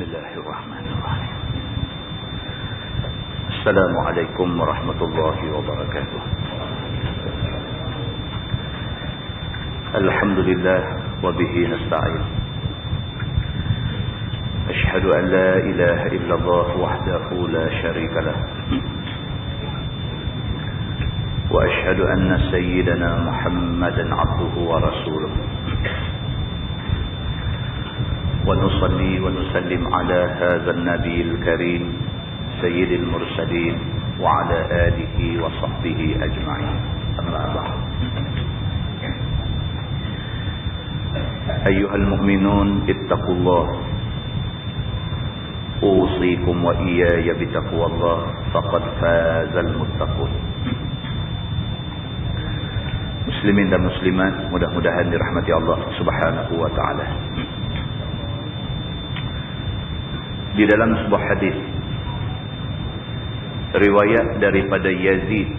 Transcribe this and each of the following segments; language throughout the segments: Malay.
الله الرحمن الرحيم. السلام عليكم ورحمة الله وبركاته. الحمد لله وبه نستعين. أشهد أن لا إله إلا الله وحده لا شريك له، وأشهد أن سيدنا محمدا عبده ورسوله، ونصلي ونسلم على هذا النبي الكريم سيد المرسلين وعلى آله وصحبه أجمعين. أما بعد، أيها المؤمنون اتقوا الله، أوصيكم وإياي بتقوى الله، فقد فاز المتقون. Muslimin dan muslimat, mudah-mudahan dirahmati Allah Subhanahu wa taala. Di dalam sebuah hadis riwayat daripada Yazid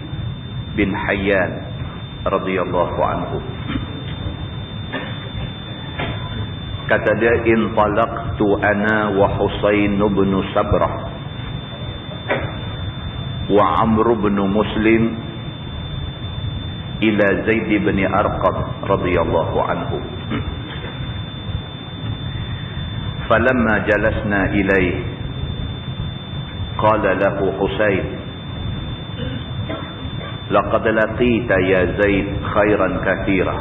bin Hayyan radhiyallahu anhu, kata dia, intalaqtu ana wa Husain bin Sabrah wa Amr bin Muslim ila Zaid bin Arqam radhiyallahu anhu. فلما جلسنا إليه قال له حسين: لقد لقيت يا زيد خيرا كثيرا،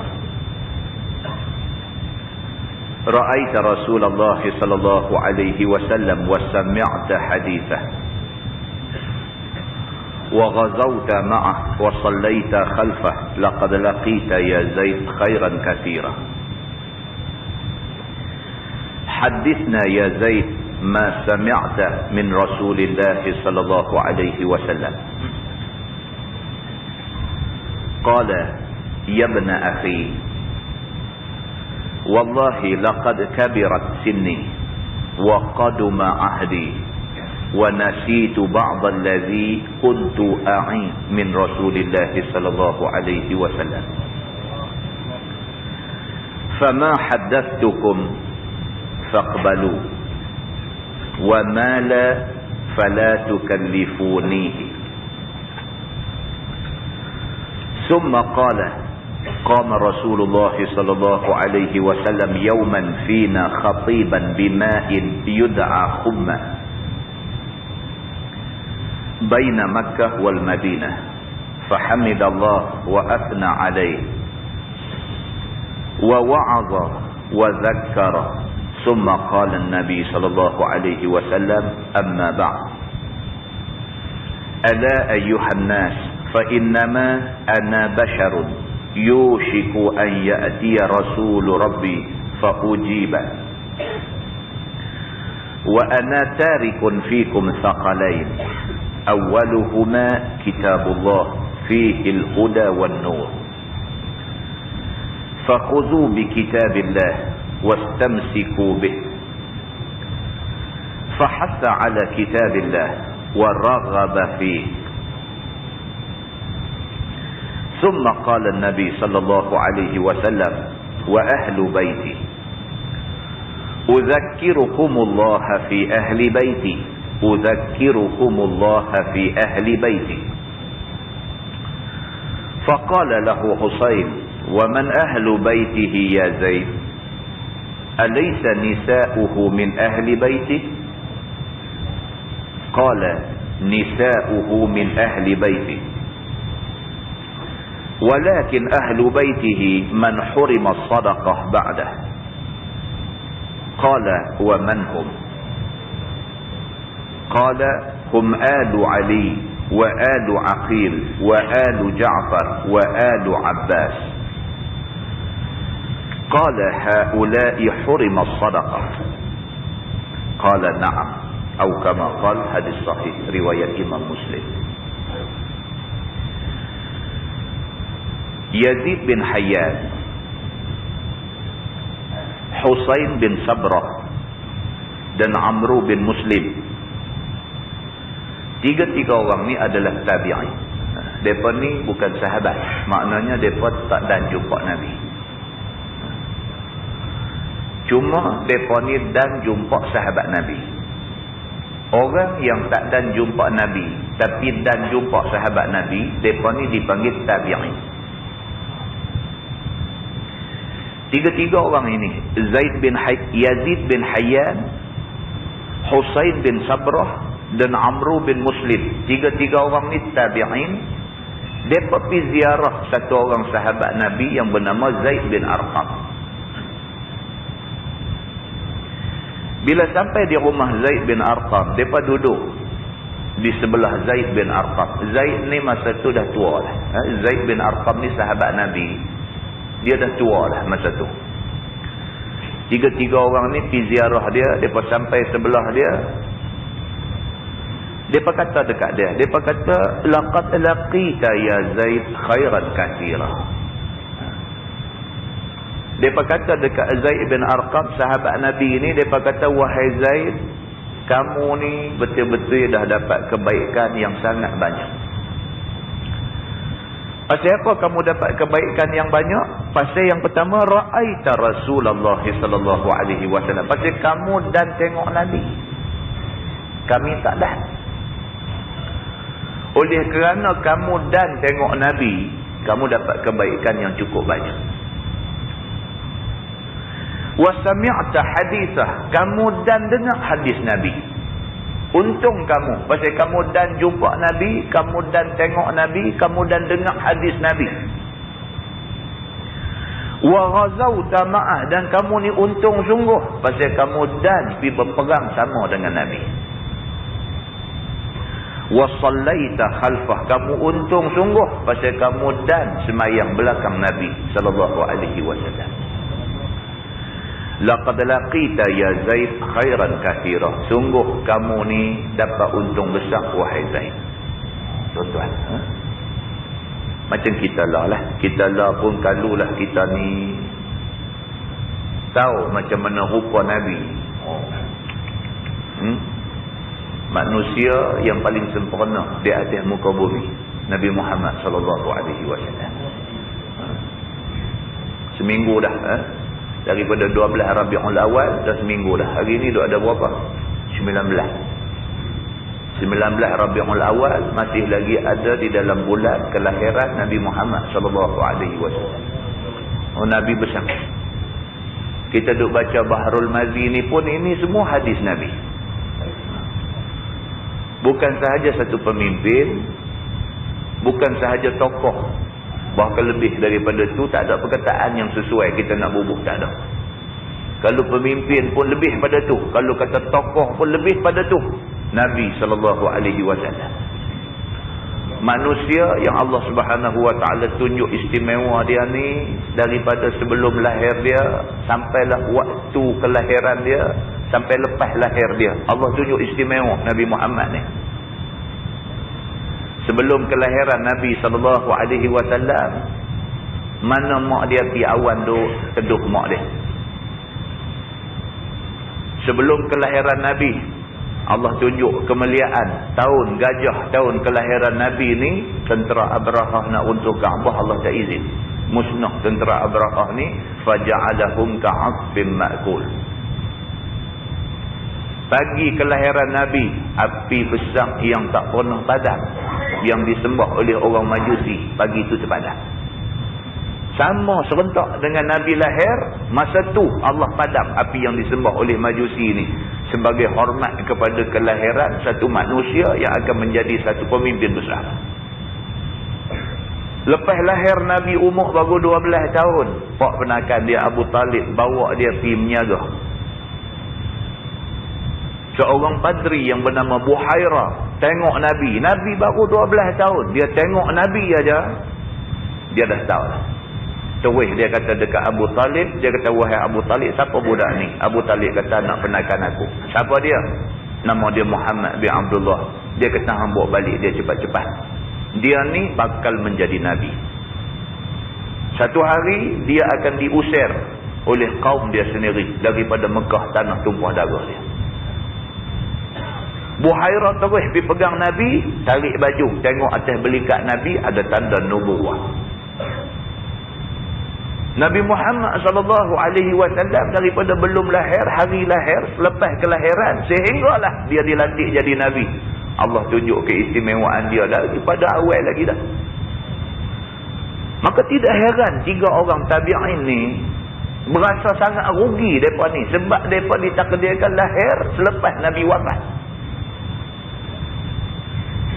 رأيت رسول الله صلى الله عليه وسلم وسمعت حديثه، وغزوت معه وصليت خلفه، لقد لقيت يا زيد خيرا كثيرا. حدثنا يا زيد ما سمعت من رسول الله صلى الله عليه وسلم. قال: يا ابن أخي، والله لقد كبرت سني وقدم عهدي، ونسيت بعض الذي كنت أعي من رسول الله صلى الله عليه وسلم، فما حدثتكم فاقبلوا، وما لا فلا تكلفونيه. ثم قال: قام رسول الله صلى الله عليه وسلم يوما فينا خطيبا بماء يدعى خمة بين مكة والمدينة، فحمد الله وأثنى عليه ووعظ وذكر، ثم قال النبي صلى الله عليه وسلم: أما بعد، ألا أيها الناس، فإنما أنا بشر يوشك أن يأتي رسول ربي فأجيبه، وأنا تارك فيكم ثقلين، أولهما كتاب الله فيه الهدى والنور، فخذوا بكتاب الله واستمسكوا به. فحث على كتاب الله ورغب فيه. ثم قال النبي صلى الله عليه وسلم: وأهل بيتي، أذكركم الله في أهل بيتي، أذكركم الله في أهل بيتي. فقال له حسين: ومن أهل بيته يا زيد؟ أليس نساؤه من أهل بيته؟ قال: نساؤه من أهل بيته، ولكن أهل بيته من حرم الصدقة بعده. قال: ومن هم؟ قال: هم آل علي وآل عقيل وآل جعفر وآل عباس. قال: هؤلاء حرم الصدقة؟ قال: نعم، أو كما قال. hadis sahih riwayat Imam Muslim. Yazid bin Hayyan, Husain bin Sabrah, dan Amr bin Muslim, tiga-tiga orang ni adalah tabi'in. Mereka ni bukan sahabat, maknanya mereka tak dan jumpa Nabi. Cuma mereka ni dan jumpa sahabat Nabi. Orang yang tak dan jumpa Nabi tapi dan jumpa sahabat Nabi, mereka ni dipanggil tabi'in. Tiga-tiga orang ini, Yazid bin Hayyan, Husain bin Sabrah dan Amru bin Muslim. Tiga-tiga orang ni tabi'in. Mereka pergi ziarah satu orang sahabat Nabi yang bernama Zaid bin Arqam. Bila sampai di rumah Zaid bin Arqam, mereka duduk di sebelah Zaid bin Arqam. Zaid ni masa tu dah tua lah. Zaid bin Arqam ni sahabat Nabi. Dia dah tua lah masa tu. Tiga-tiga orang ni pergi ziarah dia. Mereka sampai sebelah dia. Mereka kata dekat dia. Mereka kata, laqad laqita ya Zaid khairan kathira. Mereka kata dekat Zaid bin Arqam, sahabat Nabi ni, mereka kata, wahai Zaid, kamu ni betul-betul dah dapat kebaikan yang sangat banyak. Pasal apa kamu dapat kebaikan yang banyak? Pasal yang pertama, ra'aita Rasulullah sallallahu alaihi wasallam. Pasal kamu dan tengok Nabi. Kami tak dah. Oleh kerana kamu dan tengok Nabi, kamu dapat kebaikan yang cukup banyak. Wa sami'ta hadithah, kamu dan dengar hadis Nabi. Untung kamu, pasal kamu dan jumpa Nabi, kamu dan tengok Nabi, kamu dan dengar hadis Nabi. Wa ghazawta ma'ah, dan kamu ni untung sungguh, pasal kamu dan pergi berperang sama dengan Nabi. Wa sallaita khalfah, kamu untung sungguh, pasal kamu dan semayang belakang Nabi sallallahu alaihi wasallam. Laqad laqita ya Zaid khairan kathira. Sungguh kamu ni dapat untung besar wahai Zaid. Tuan-tuan, macam kita lah. Kita lah pun kalulah kita ni tahu macam mana rupa Nabi. Manusia yang paling sempurna di atas muka bumi, Nabi Muhammad sallallahu alaihi wasallam. Seminggu dah daripada 12 Rabiul Awal dah seminggu dah. Hari ni dah ada berapa? 19 Rabiul Awal, masih lagi ada di dalam bulan kelahiran Nabi Muhammad sallallahu alaihi wasallam. Nabi besar. Kita duk baca Bahrul Mazi ni pun, ini semua hadis Nabi. Bukan sahaja satu pemimpin, bukan sahaja tokoh, bahkan lebih daripada itu, tak ada perkataan yang sesuai kita nak bubuh, tak ada. Kalau pemimpin pun lebih pada tu, kalau kata tokoh pun lebih pada tu, Nabi sallallahu alaihi wasallam. Manusia yang Allah Subhanahu wa taala tunjuk istimewa dia ni daripada sebelum lahir dia sampailah waktu kelahiran dia, sampai lepas lahir dia, Allah tunjuk istimewa Nabi Muhammad ni. Sebelum kelahiran Nabi sallallahu alaihi wasallam, mana mak dia pi awan duk teduh mak dia. Sebelum kelahiran Nabi, Allah tunjuk kemuliaan tahun gajah, tahun kelahiran Nabi ni, tentera Abrahah nak runtuh Kaabah, Allah tak izin. Musnah tentera Abrahah ni, faja'alahum ka'asfin ma'kul. Pagi kelahiran Nabi, api besar yang tak pernah padam, yang disembah oleh orang Majusi, pagi itu terpadam. Sama serentak dengan Nabi lahir, masa tu Allah padam api yang disembah oleh Majusi ni, sebagai hormat kepada kelahiran satu manusia yang akan menjadi satu pemimpin besar. Lepas lahir Nabi umur baru 12 tahun, pak penakan dia Abu Talib bawa dia pergi menyaga. Seorang padri yang bernama Buhaira tengok Nabi. Nabi baru 12 tahun. Dia tengok Nabi aja, dia dah tahu lah. Terus dia kata dekat Abu Talib, dia kata, wahai Abu Talib, siapa budak ni? Abu Talib kata, nak penakan aku. Siapa dia? Nama dia Muhammad bin Abdullah. Dia kata, hang bawa balik dia cepat-cepat. Dia ni bakal menjadi Nabi. Satu hari dia akan diusir oleh kaum dia sendiri daripada Mekah, tanah tumpah darah dia. Buhairah terus pergi pegang Nabi, tarik baju, tengok atas belikat Nabi ada tanda nubuwah. Nabi Muhammad SAW daripada belum lahir, hari lahir, selepas kelahiran, sehinggalah dia dilantik jadi Nabi. Allah tunjuk keistimewaan dia daripada awal lagi dah. Maka tidak heran 3 orang tabi'in ni berasa sangat rugi mereka ni. Sebab mereka ditakdirkan lahir selepas Nabi wafat.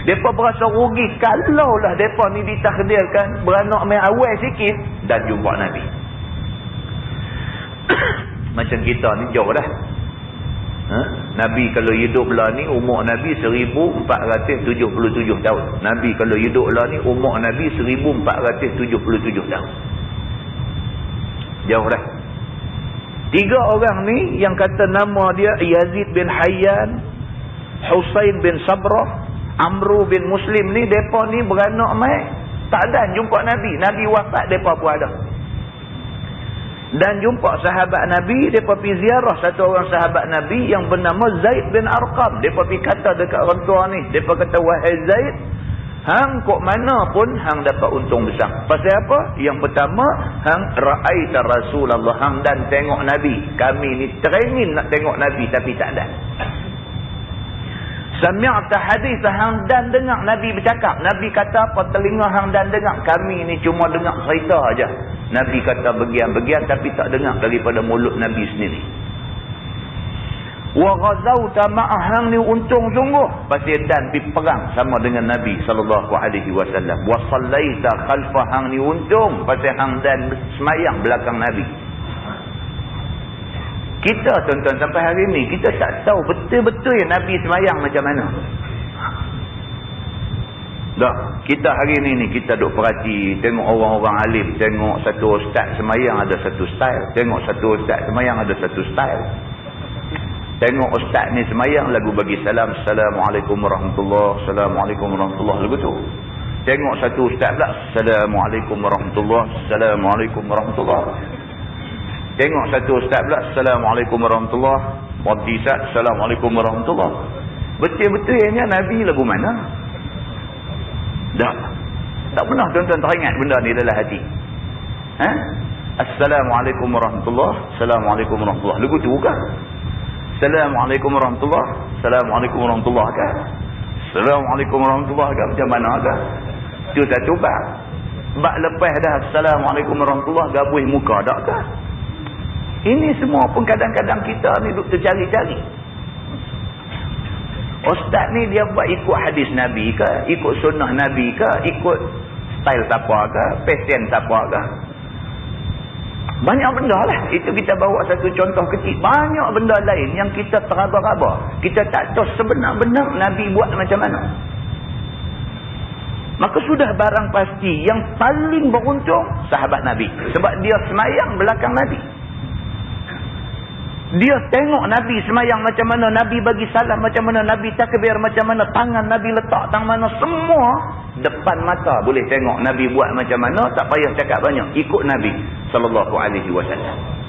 Mereka berasa rugi kalaulah mereka ni ditakdirkan beranak mai awal sikit dan jumpa Nabi. Macam kita ni jauh dah. Nabi kalau hidup lah ni, umur Nabi 1477 tahun. Nabi kalau hidup lah ni, umur Nabi 1477 tahun. Jauh dah. 3 orang ni yang kata nama dia Yazid bin Hayyan, Husain bin Sabrah, Amru bin Muslim ni, mereka ni beranak mai tak ada jumpa Nabi. Nabi wafat mereka pun ada. Dan jumpa sahabat Nabi, mereka pergi ziarah satu orang sahabat Nabi yang bernama Zaid bin Arqam. Mereka pergi kata dekat orang tua ni, mereka kata, wahai Zaid, hang kok mana pun hang dapat untung besar. Pasal apa? Yang pertama, hang ra'aita Rasulullah, hang dan tengok Nabi. Kami ni teringin nak tengok Nabi tapi tak ada. Sami'ta hadis, hang dan dengar Nabi bercakap. Nabi kata apa, telinga hang dan dengar. Kami ni cuma dengar cerita aja. Nabi kata bagian-bagian tapi tak dengar daripada mulut Nabi sendiri. Wa ghazauta ma'ahang ni untung sungguh pasal dan pergi perang sama dengan Nabi sallallahu alaihi wasallam. Wa sallaita khalfa hang ni untung pasal hang dan semayang belakang Nabi. Kita tuan-tuan sampai hari ni kita tak tahu betul-betul yang Nabi semayang macam mana. Tak, kita hari ni kita duk perhati, tengok orang-orang alim, tengok satu ustaz semayang ada satu style, tengok satu ustaz semayang ada satu style. Tengok ustaz ni semayang lagu bagi salam, Assalamualaikum warahmatullahi, Assalamualaikum warahmatullahi, lagu tu. Tengok satu ustaz pula, Assalamualaikum warahmatullahi, Assalamualaikum warahmatullahi. Tengok satu ustaz pula, Assalamualaikum warahmatullahi, Mati Ustaz, Assalamualaikum warahmatullahi. Betul-betulnya Nabi lagu mana? Tak pernah tuan-tuan teringat benda ni dalam hati. Assalamualaikum warahmatullahi, Assalamualaikum warahmatullahi, lagu tu kan? Assalamualaikum warahmatullahi, Assalamualaikum warahmatullahi kan? Assalamualaikum warahmatullahi kan? Macam mana kan? Itu satu bab. Bab lepas dah Assalamualaikum warahmatullahi, gabuh muka tak kan? Ini semua pun kadang-kadang kita ni duk tercari-cari. Ustaz ni dia buat ikut hadis Nabi ke, ikut sunnah Nabi ke, ikut style siapa ke, passion siapa ke. Banyak benda lah. Itu kita bawa satu contoh kecil. Banyak benda lain yang kita teraba-raba. Kita tak tahu sebenar-benar Nabi buat macam mana. Maka sudah barang pasti yang paling beruntung sahabat Nabi. Sebab dia semayang belakang Nabi. Dia tengok Nabi semayang macam mana, Nabi bagi salam macam mana, Nabi takbir macam mana, tangan Nabi letak tang mana, semua depan mata boleh tengok Nabi buat macam mana, tak payah cakap banyak, ikut Nabi sallallahu alaihi wasallam.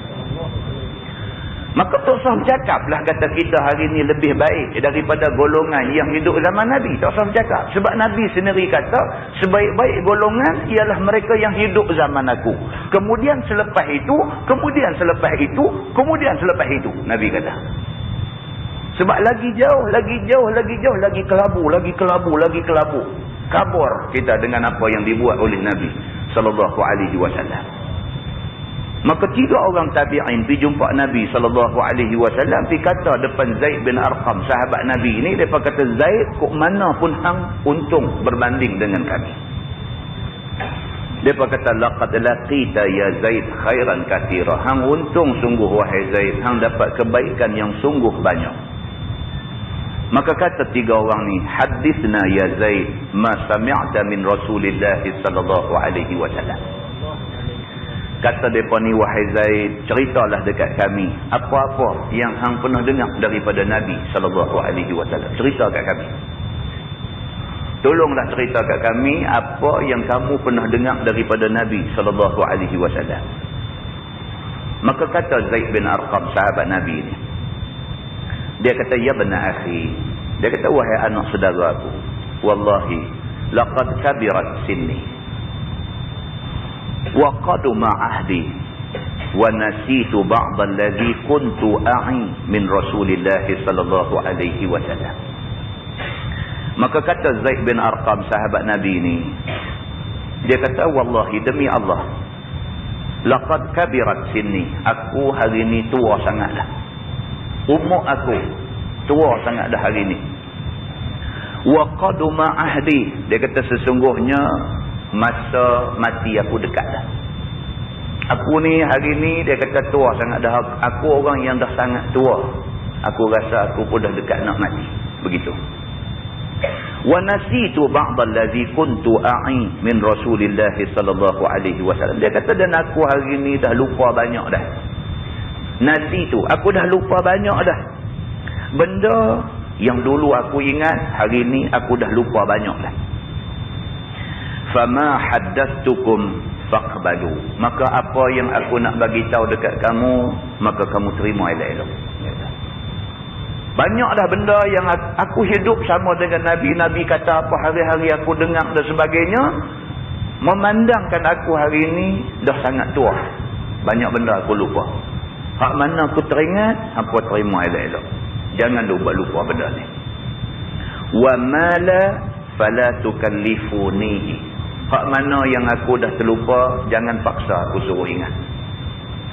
Maka tak usah bercakaplah kata kita hari ni lebih baik daripada golongan yang hidup zaman Nabi. Tak usah bercakap. Sebab Nabi sendiri kata, sebaik-baik golongan ialah mereka yang hidup zaman aku. Kemudian selepas itu, kemudian selepas itu, kemudian selepas itu. Nabi kata. Sebab lagi jauh, lagi jauh, lagi jauh, lagi kelabu, lagi kelabu, lagi kelabu. Kabur kita dengan apa yang dibuat oleh Nabi sallallahu alaihi wasallam. Maka 3 orang tabi'in pergi jumpa Nabi SAW, pergi kata depan Zaid bin Arqam, sahabat Nabi ini, mereka kata, Zaid, kok mana pun hang untung berbanding dengan kami. Mereka kata, laqad laqita ya Zaid khairan kathira. Hang untung sungguh wahai Zaid, hang dapat kebaikan yang sungguh banyak. Maka kata 3 orang ni, hadithna ya Zaid ma sami'ta min Rasulillah sallallahu alaihi wasallam. Kata mereka ni, wahai Zaid, ceritalah dekat kami apa-apa yang hang pernah dengar daripada Nabi SAW. Cerita kat kami. Tolonglah cerita kat kami apa yang kamu pernah dengar daripada Nabi SAW. Maka kata Zaid bin Arqam, sahabat Nabi ni, dia kata, ya bena akhi, dia kata, wahai anak saudara aku, wallahi laqad kabirat sinni wa qaduma ahdi, wa nasitu ba'd alladhi kuntu a'i min Rasulillah sallallahu alaihi wasallam. Maka kata Zaid bin Arqam, sahabat Nabi ni, dia kata, wallahi, demi Allah, laqad kabirat sinni, aku hari ni tua sangat dah. Umur aku tua sangat dah hari ni. Wa qaduma ahdi, dia kata sesungguhnya masa mati aku dekat dah. Aku ni hari ni, dia kata tua sangat dah. Aku orang yang dah sangat tua. Aku rasa aku pun dah dekat nak mati. Begitu. Wa nasitu ba'd allazi kuntu a'i min Rasulillah sallallahu alaihi wasallam. Dia kata, dan aku hari ni dah lupa banyak dah. Nasitu, aku dah lupa banyak dah. Benda yang dulu aku ingat, hari ni aku dah lupa banyak dah. Fama haddathtukum faqbalu. Maka apa yang aku nak bagi tahu dekat kamu, maka kamu terima elok-elok. Banyak dah benda yang aku hidup sama dengan Nabi-Nabi kata apa, hari-hari aku dengar dan sebagainya. Memandangkan aku hari ini dah sangat tua. Banyak benda aku lupa. Hak mana aku teringat, aku terima elok-elok. Jangan lupa benda ni. Wa mala fala tukallifunihi. Hak mana yang aku dah terlupa, jangan paksa aku suruh ingat.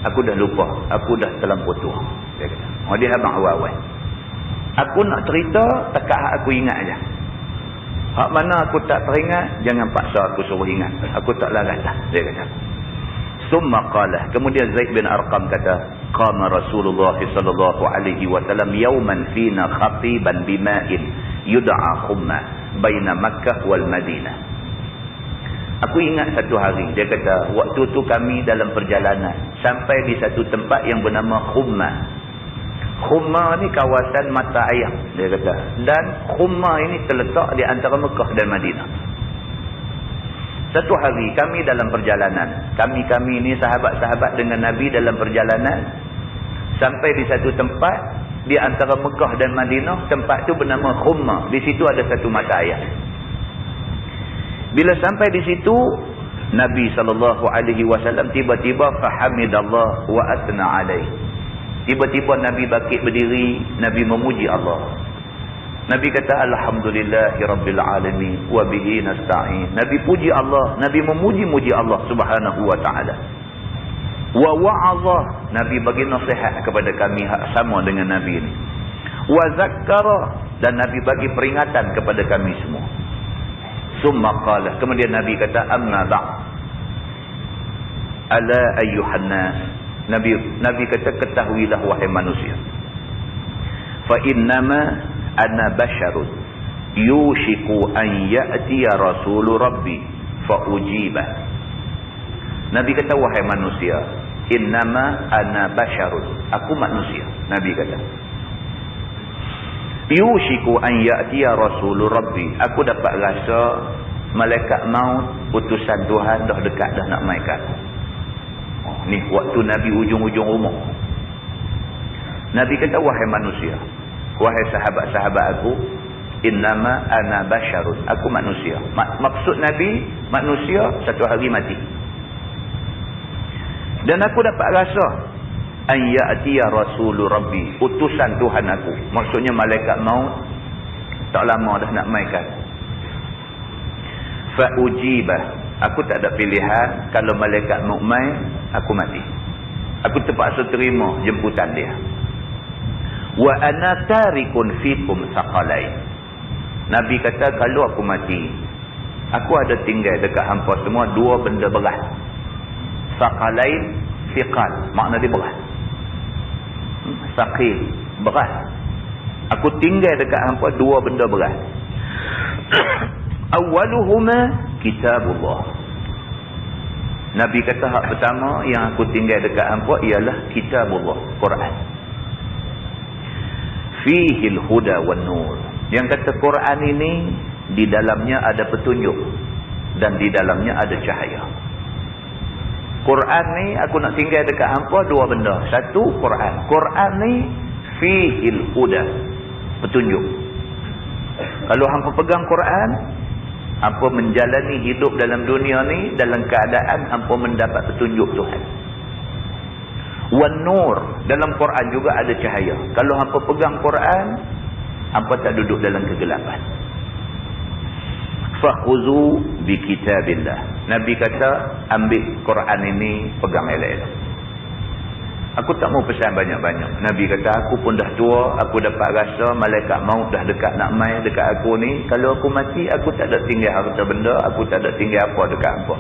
Aku dah lupa, aku dah terlampau tua. Dia kata. Oh, dia abang awal-awal. Aku nak cerita, takat aku ingat aja. Hak mana aku tak teringat, jangan paksa aku suruh ingat. Aku tak larat dah, dia kata. Summa qala, kemudian Zaid bin Arqam kata, qama Rasulullah sallallahu alaihi wasallam yawman fina khatiban bima'in yud'a khumma baina Makkah wal Madinah. Aku ingat satu hari, dia kata, waktu tu kami dalam perjalanan sampai di satu tempat yang bernama Khumma. Khumma ni kawasan mata air, dia kata. Dan Khumma ini terletak di antara Mekah dan Madinah. Satu hari kami dalam perjalanan. Kami ni sahabat-sahabat dengan Nabi dalam perjalanan. Sampai di satu tempat di antara Mekah dan Madinah. Tempat tu bernama Khumma. Di situ ada satu mata air. Bila sampai di situ, Nabi SAW tiba-tiba fahamidallah wa atna alaih. Tiba-tiba Nabi bangkit berdiri, Nabi memuji Allah. Nabi kata alhamdulillahirabbil alamin wa bihi nasta'in. Nabi puji Allah, Nabi memuji-muji Allah Subhanahu wa taala. Wa wa'adha, Nabi bagi nasihat kepada kami sama dengan Nabi ini. Wa zakkara, dan Nabi bagi peringatan kepada kami semua. Summa qala, kemudian Nabi kata, amma ba'd. Ala ayyuhan nas. Nabi kata, ketahuilah wahai manusia. Fa innama ana basharun yushiku an ya'tiya rasulu rabbi fa ujiba. Nabi kata, wahai manusia, innama ana basharun, aku manusia. Nabi kata, yushiku an ya'tiya rasulu rabbi, aku dapat rasa malaikat maut utusan Tuhan dah dekat dah nak mai ke aku. Ni waktu Nabi ujung-ujung umur. Nabi kata, wahai manusia, wahai sahabat-sahabat aku, innama ana basharun, aku manusia. Maksud Nabi, manusia satu hari mati. Dan aku dapat rasa an ya'tiya rasulu rabbi, utusan Tuhan aku. Maksudnya malaikat maut tak lama dah nak maikan. Fa ujibah, aku tak ada pilihan. Kalau malaikat maut mai, aku mati. Aku terpaksa terima jemputan dia. Wa ana tarikun fikum thaqalain. Nabi kata, kalau aku mati, aku ada tinggal dekat hampa semua dua benda berat. Thaqalain, thiqal, makna dia berat. Thaqil, berat. Aku tinggal dekat hampa dua benda berat. Awaluhuma kitabullah. Nabi kata, hak pertama yang aku tinggal dekat hampa ialah kitabullah, Quran. Fihil huda wan nur. Yang kata Quran ini di dalamnya ada petunjuk dan di dalamnya ada cahaya. Quran ni aku nak tinggal dekat hampa dua benda. Satu, Quran. Quran ni fihil huda, petunjuk. Kalau hampa pegang Quran, hampa menjalani hidup dalam dunia ni dalam keadaan hampa mendapat petunjuk Tuhan. Wan nur, dalam Quran juga ada cahaya. Kalau hangpa pegang Quran, hangpa tak duduk dalam kegelapan. Fakhuzu bi kitabillah. Nabi kata, ambil Quran ini, pegang elok-elok. Aku tak mau pesan banyak-banyak. Nabi kata, aku pun dah tua, aku dapat rasa malaikat maut dah dekat nak mai dekat aku ni. Kalau aku mati, aku tak ada tinggal harta benda, aku tak ada tinggal apa dekat hampa.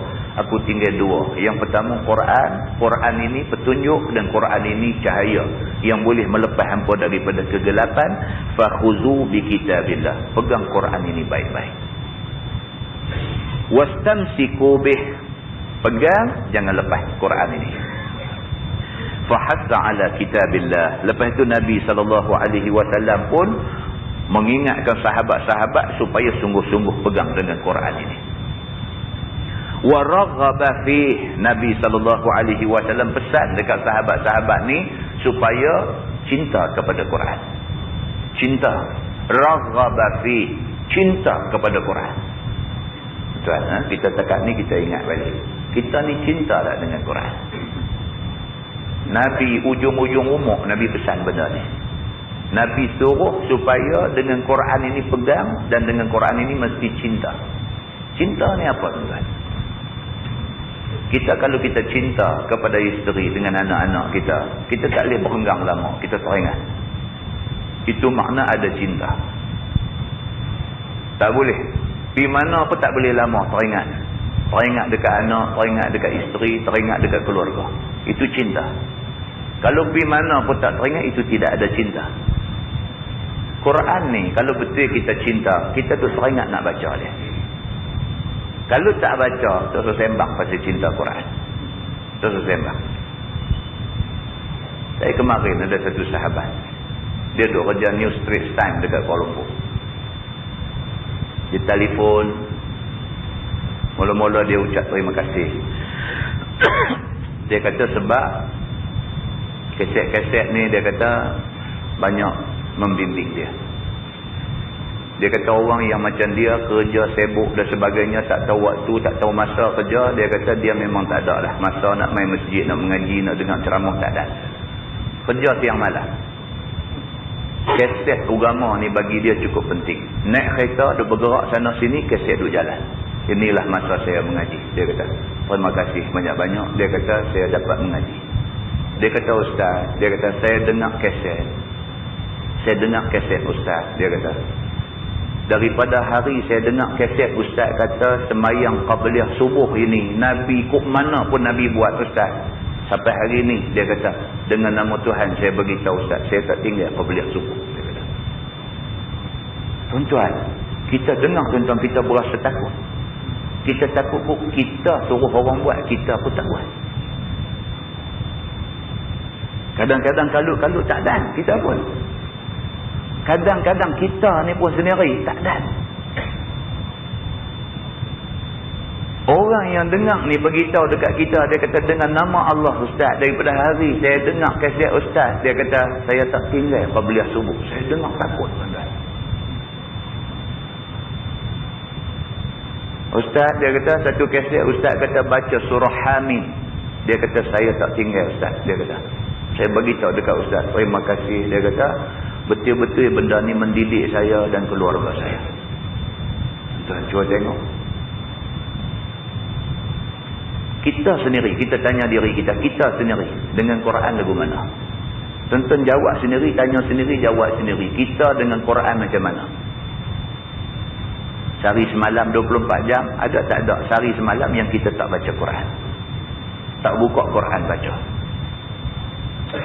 Aku tinggal dua. Yang pertama Quran. Quran ini petunjuk dan Quran ini cahaya yang boleh melepas hampa daripada kegelapan. Fakhuzu bi kitabillah. Pegang Quran ini baik-baik. Wastamsiku bih. Pegang, jangan lepas Quran ini. Fahatta ala kitabillah. Lepas itu Nabi SAW pun mengingatkan sahabat-sahabat supaya sungguh-sungguh pegang dengan Quran ini. Wa raghaba fih. Nabi SAW pesan dekat sahabat-sahabat ni supaya cinta kepada Quran. Cinta. Raghaba fih. Cinta kepada Quran. Tuan, kita tekat ni kita ingat balik. Kita ni cinta tak dengan Quran? Nabi ujung-ujung umur Nabi pesan benda ni. Nabi suruh supaya dengan Quran ini pegang dan dengan Quran ini mesti cinta. Cinta ni apa tuan? Kita kalau kita cinta kepada isteri dengan anak-anak kita, kita tak boleh berenggang lama, kita teringat. Itu makna ada cinta. Tak boleh. Di mana pun tak boleh lama teringat. Teringat dekat anak, teringat dekat isteri, teringat dekat keluarga. Itu cinta. Kalau pergi mana pun tak teringat, itu tidak ada cinta. Quran ni, kalau betul kita cinta, kita tu teringat nak baca dia. Kalau tak baca, terus sembang pasal cinta Quran. Terus sembang. Saya kemarin ada satu sahabat. Dia duduk kerja New Straits Times dekat Kuala Lumpur. Dia telefon. Mula-mula dia ucap terima kasih. Dia kata sebab kaset-kaset ni dia kata banyak membimbing dia. Dia kata orang yang macam dia kerja sibuk dan sebagainya, tak tahu waktu, tak tahu masa kerja, dia kata dia memang tak ada lah masa nak main masjid, nak mengaji, nak dengar ceramah, tak ada. Kerja siang malam. Kaset agama ni bagi dia cukup penting. Naik kereta, dia bergerak sana sini, kaset duduk jalan. Inilah masa saya mengaji. Dia kata, terima kasih banyak-banyak. Dia kata, saya dapat mengaji. Dia kata, Ustaz, dia kata, saya dengar kaset. Saya dengar kaset Ustaz. Dia kata, daripada hari saya dengar kaset Ustaz kata semayang qabliyah subuh ini, Nabi kok mana pun Nabi buat Ustaz. Sampai hari ini, dia kata, dengan nama Tuhan saya beritahu Ustaz, saya tak tinggal qabliyah subuh. Dia kata. Tuan-tuan, kita dengar tuan-tuan, kita berasa takut. Kita takut kok kita suruh orang buat, kita pun tak buat. Kadang-kadang kalut-kalut tak dan, kita pun. Kadang-kadang kita ni pun sendiri tak dan. Orang yang dengar ni beritahu dekat kita, dia kata dengan nama Allah Ustaz, daripada hari saya dengar kaset Ustaz, dia kata saya tak tinggal qabliyah subuh. Saya dengar takut tuan-tuan. Ustaz, dia kata satu kaset Ustaz kata baca surah Hamim. Dia kata saya tak tinggal Ustaz. Dia kata saya beritahu dekat Ustaz, terima kasih. Dia kata betul-betul benda ni mendidik saya dan keluarga saya. Tuan, cuba tengok. Kita sendiri, kita tanya diri kita, kita sendiri dengan Quran lagu mana? Tonton jawab sendiri, tanya sendiri, jawab sendiri. Kita dengan Quran macam mana? Sehari semalam 24 jam, ada tak ada sehari semalam yang kita tak baca Quran? Tak buka Quran baca.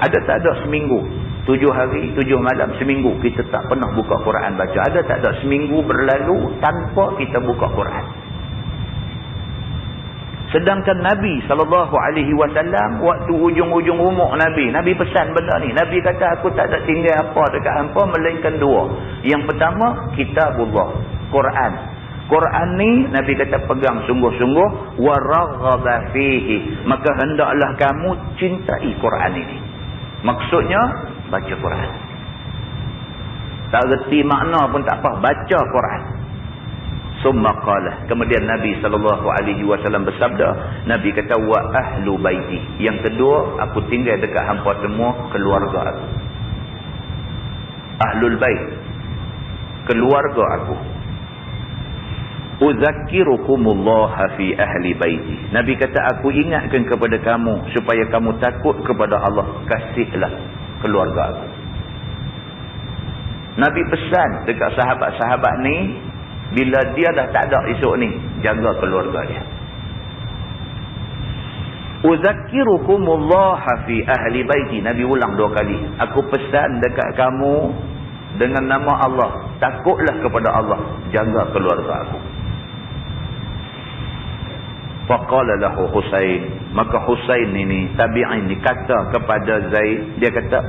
Ada tak ada seminggu, 7 hari, 7 malam, seminggu kita tak pernah buka Quran baca? Ada tak ada seminggu berlalu tanpa kita buka Quran? Sedangkan Nabi SAW waktu ujung-ujung umur Nabi pesan benda ni. Nabi kata aku tak ada tinggal apa dekat hampa melainkan dua. Yang pertama kitabullah, Quran. Quran ni Nabi kata pegang sungguh-sungguh, wa raghaba fihi, maka hendaklah kamu cintai Quran ini. Maksudnya baca Quran. Tak reti makna pun tak apa, baca Quran. Summa qala, kemudian Nabi SAW bersabda, Nabi kata, wa ahlu baiti. Yang kedua, aku tinggal dekat hampa semua keluarga aku. Ahlul bait, keluarga aku. Uzakkirukumullah fi ahli baiti. Nabi kata, aku ingatkan kepada kamu supaya kamu takut kepada Allah, kasihlah keluarga aku. Nabi pesan dekat sahabat-sahabat ni, bila dia dah tak ada esok ni, jaga keluarga dia. Uzakkirukumullah fi ahli baiti. Nabi ulang 2 kali. Aku pesan dekat kamu dengan nama Allah, takutlah kepada Allah, jaga keluarga aku. Faqala lahu Husain. Maka Husain ini, tabi'in ni, kata kepada Zaid, dia kata,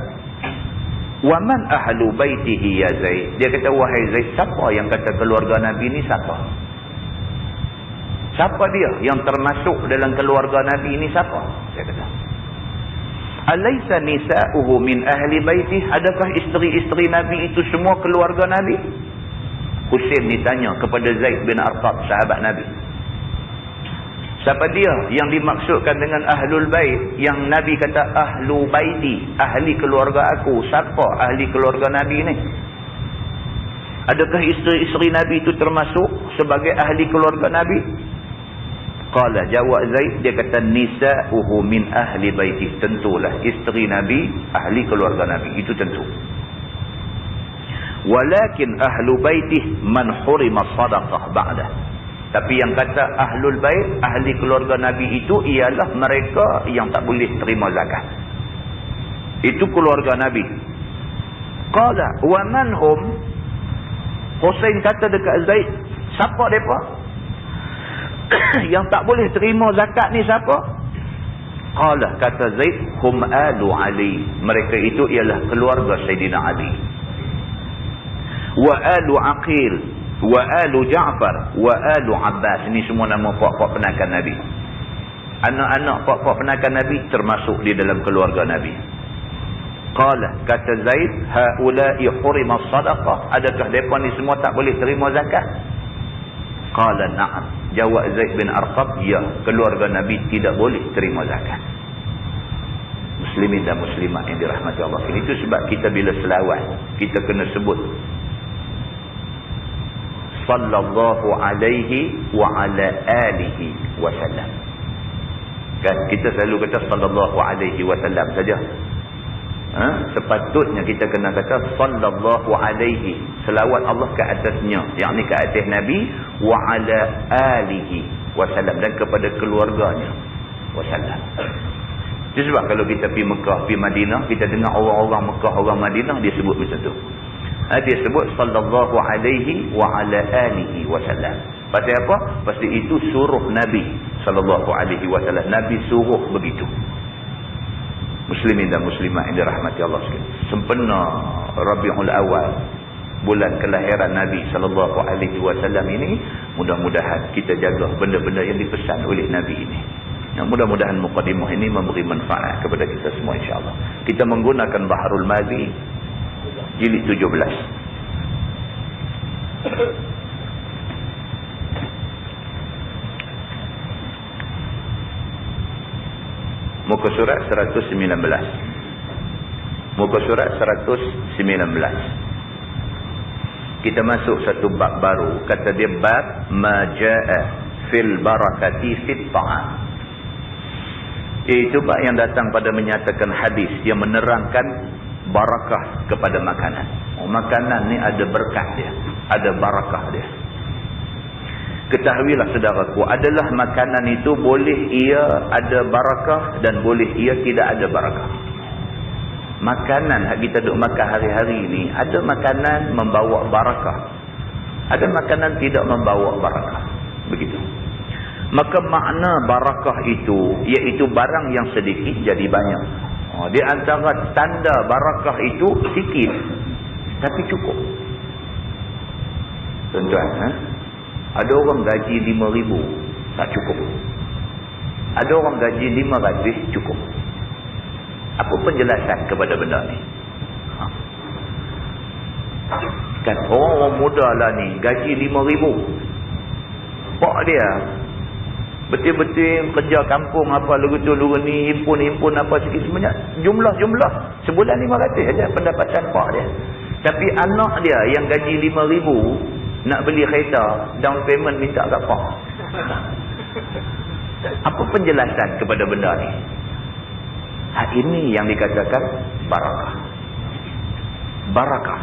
wa man ahlu baitihi ya Zaid. Dia kata, wahai Zaid, siapa yang kata keluarga Nabi ni siapa? Siapa dia yang termasuk dalam keluarga Nabi ini siapa? Dia kata, alaysa nisa'uhu min ahli baitih? Adakah isteri-isteri Nabi itu semua keluarga Nabi? Husain ditanya kepada Zaid bin Arqam, sahabat Nabi. Siapa dia yang dimaksudkan dengan ahlul bait? Yang Nabi kata ahlu baiti, ahli keluarga aku. Siapa ahli keluarga Nabi ni? Adakah isteri-isteri Nabi itu termasuk sebagai ahli keluarga Nabi? Qala, jawab Zaid, dia kata, nisa'uhu min ahli baiti. Tentulah isteri Nabi ahli keluarga Nabi, itu tentu. Walakin ahlu baitih man hurima sadaqah ba'dah. Tapi yang kata ahlul bait, ahli keluarga Nabi itu ialah mereka yang tak boleh terima zakat. Itu keluarga Nabi. Qala wa man hum? Husain kata dekat Zaid, siapa mereka? Yang tak boleh terima zakat ni siapa? Qala, kata Zaid, hum alu Ali. Mereka itu ialah keluarga Sayyidina Ali. Wa alu Aqil, wa alu Ja'far, wa alu Abbas. Ini semua nama puak-puak penakan Nabi. Anak-anak puak-puak penakan Nabi termasuk di dalam keluarga Nabi. Qala, kata Zaid, haula'i hurima sadaqah. Adakah mereka ni semua tak boleh terima zakat? Qala na'am. Jawab Zaid bin Arqam, ya, keluarga Nabi tidak boleh terima zakat. Muslimin dan muslimat yang dirahmati Allah. Itu sebab kita bila selawat, kita kena sebut sallallahu alaihi wa ala alihi wa sallam. Kan kita selalu kata sallallahu alaihi wa sallam saja. Sepatutnya kita kena kata sallallahu alaihi, selawat Allah ke atasnya, yakni ke atas Nabi, wa ala alihi wa sallam, dan kepada keluarganya wa sallam. Itu sebab kalau kita pergi Mekah, pergi Madinah, kita dengar orang-orang Mekah, orang Madinah, dia sebut macam tu. Dia sebut sallallahu alaihi wa ala alihi wa sallam. Pasal apa? Pasal itu suruh Nabi sallallahu alaihi wa sallam. Nabi suruh begitu. Muslimin dan muslimat yang dirahmati Allah sekalian. Sempena Rabiul Awal, bulan kelahiran Nabi sallallahu alaihi wasallam ini, mudah-mudahan kita jaga benda-benda yang dipesan oleh Nabi ini. Yang mudah-mudahan mukadimah ini memberi manfaat kepada kita semua insya-Allah. Kita menggunakan Bahrul Mazi jilid 17. Muka surat 119. Muka surat 119. Kita masuk satu bab baru. Kata dia bab maja'a fil barakati fit ta'am. Itu bab yang datang pada menyatakan hadis yang menerangkan barakah kepada makanan. Makanan ni ada berkat dia, ada barakah dia. Ketahuilah saudaraku, adalah makanan itu boleh ia ada barakah dan boleh ia tidak ada barakah. Makanan yang kita duk makan hari-hari ni, ada makanan membawa barakah, ada makanan tidak membawa barakah. Begitu. Maka makna barakah itu, iaitu barang yang sedikit jadi banyak. Di antara tanda barakah itu sikit tapi cukup. Tuan-tuan, ada orang gaji 5,000 tak cukup. Ada orang gaji 500 cukup. Apa penjelasan kepada benda ni? Kan orang-orang muda lah ni gaji 5,000 Pak dia betul-betul kerja kampung apa lagu tu lagu ni, himpun apa sikit sebanyak jumlah sebulan 500 aja pendapatan pak dia. Tapi anak dia yang gaji 5,000 nak beli kereta, down payment minta kat pak. Apa penjelasan kepada benda ni? Ini yang dikatakan barakah. Barakah.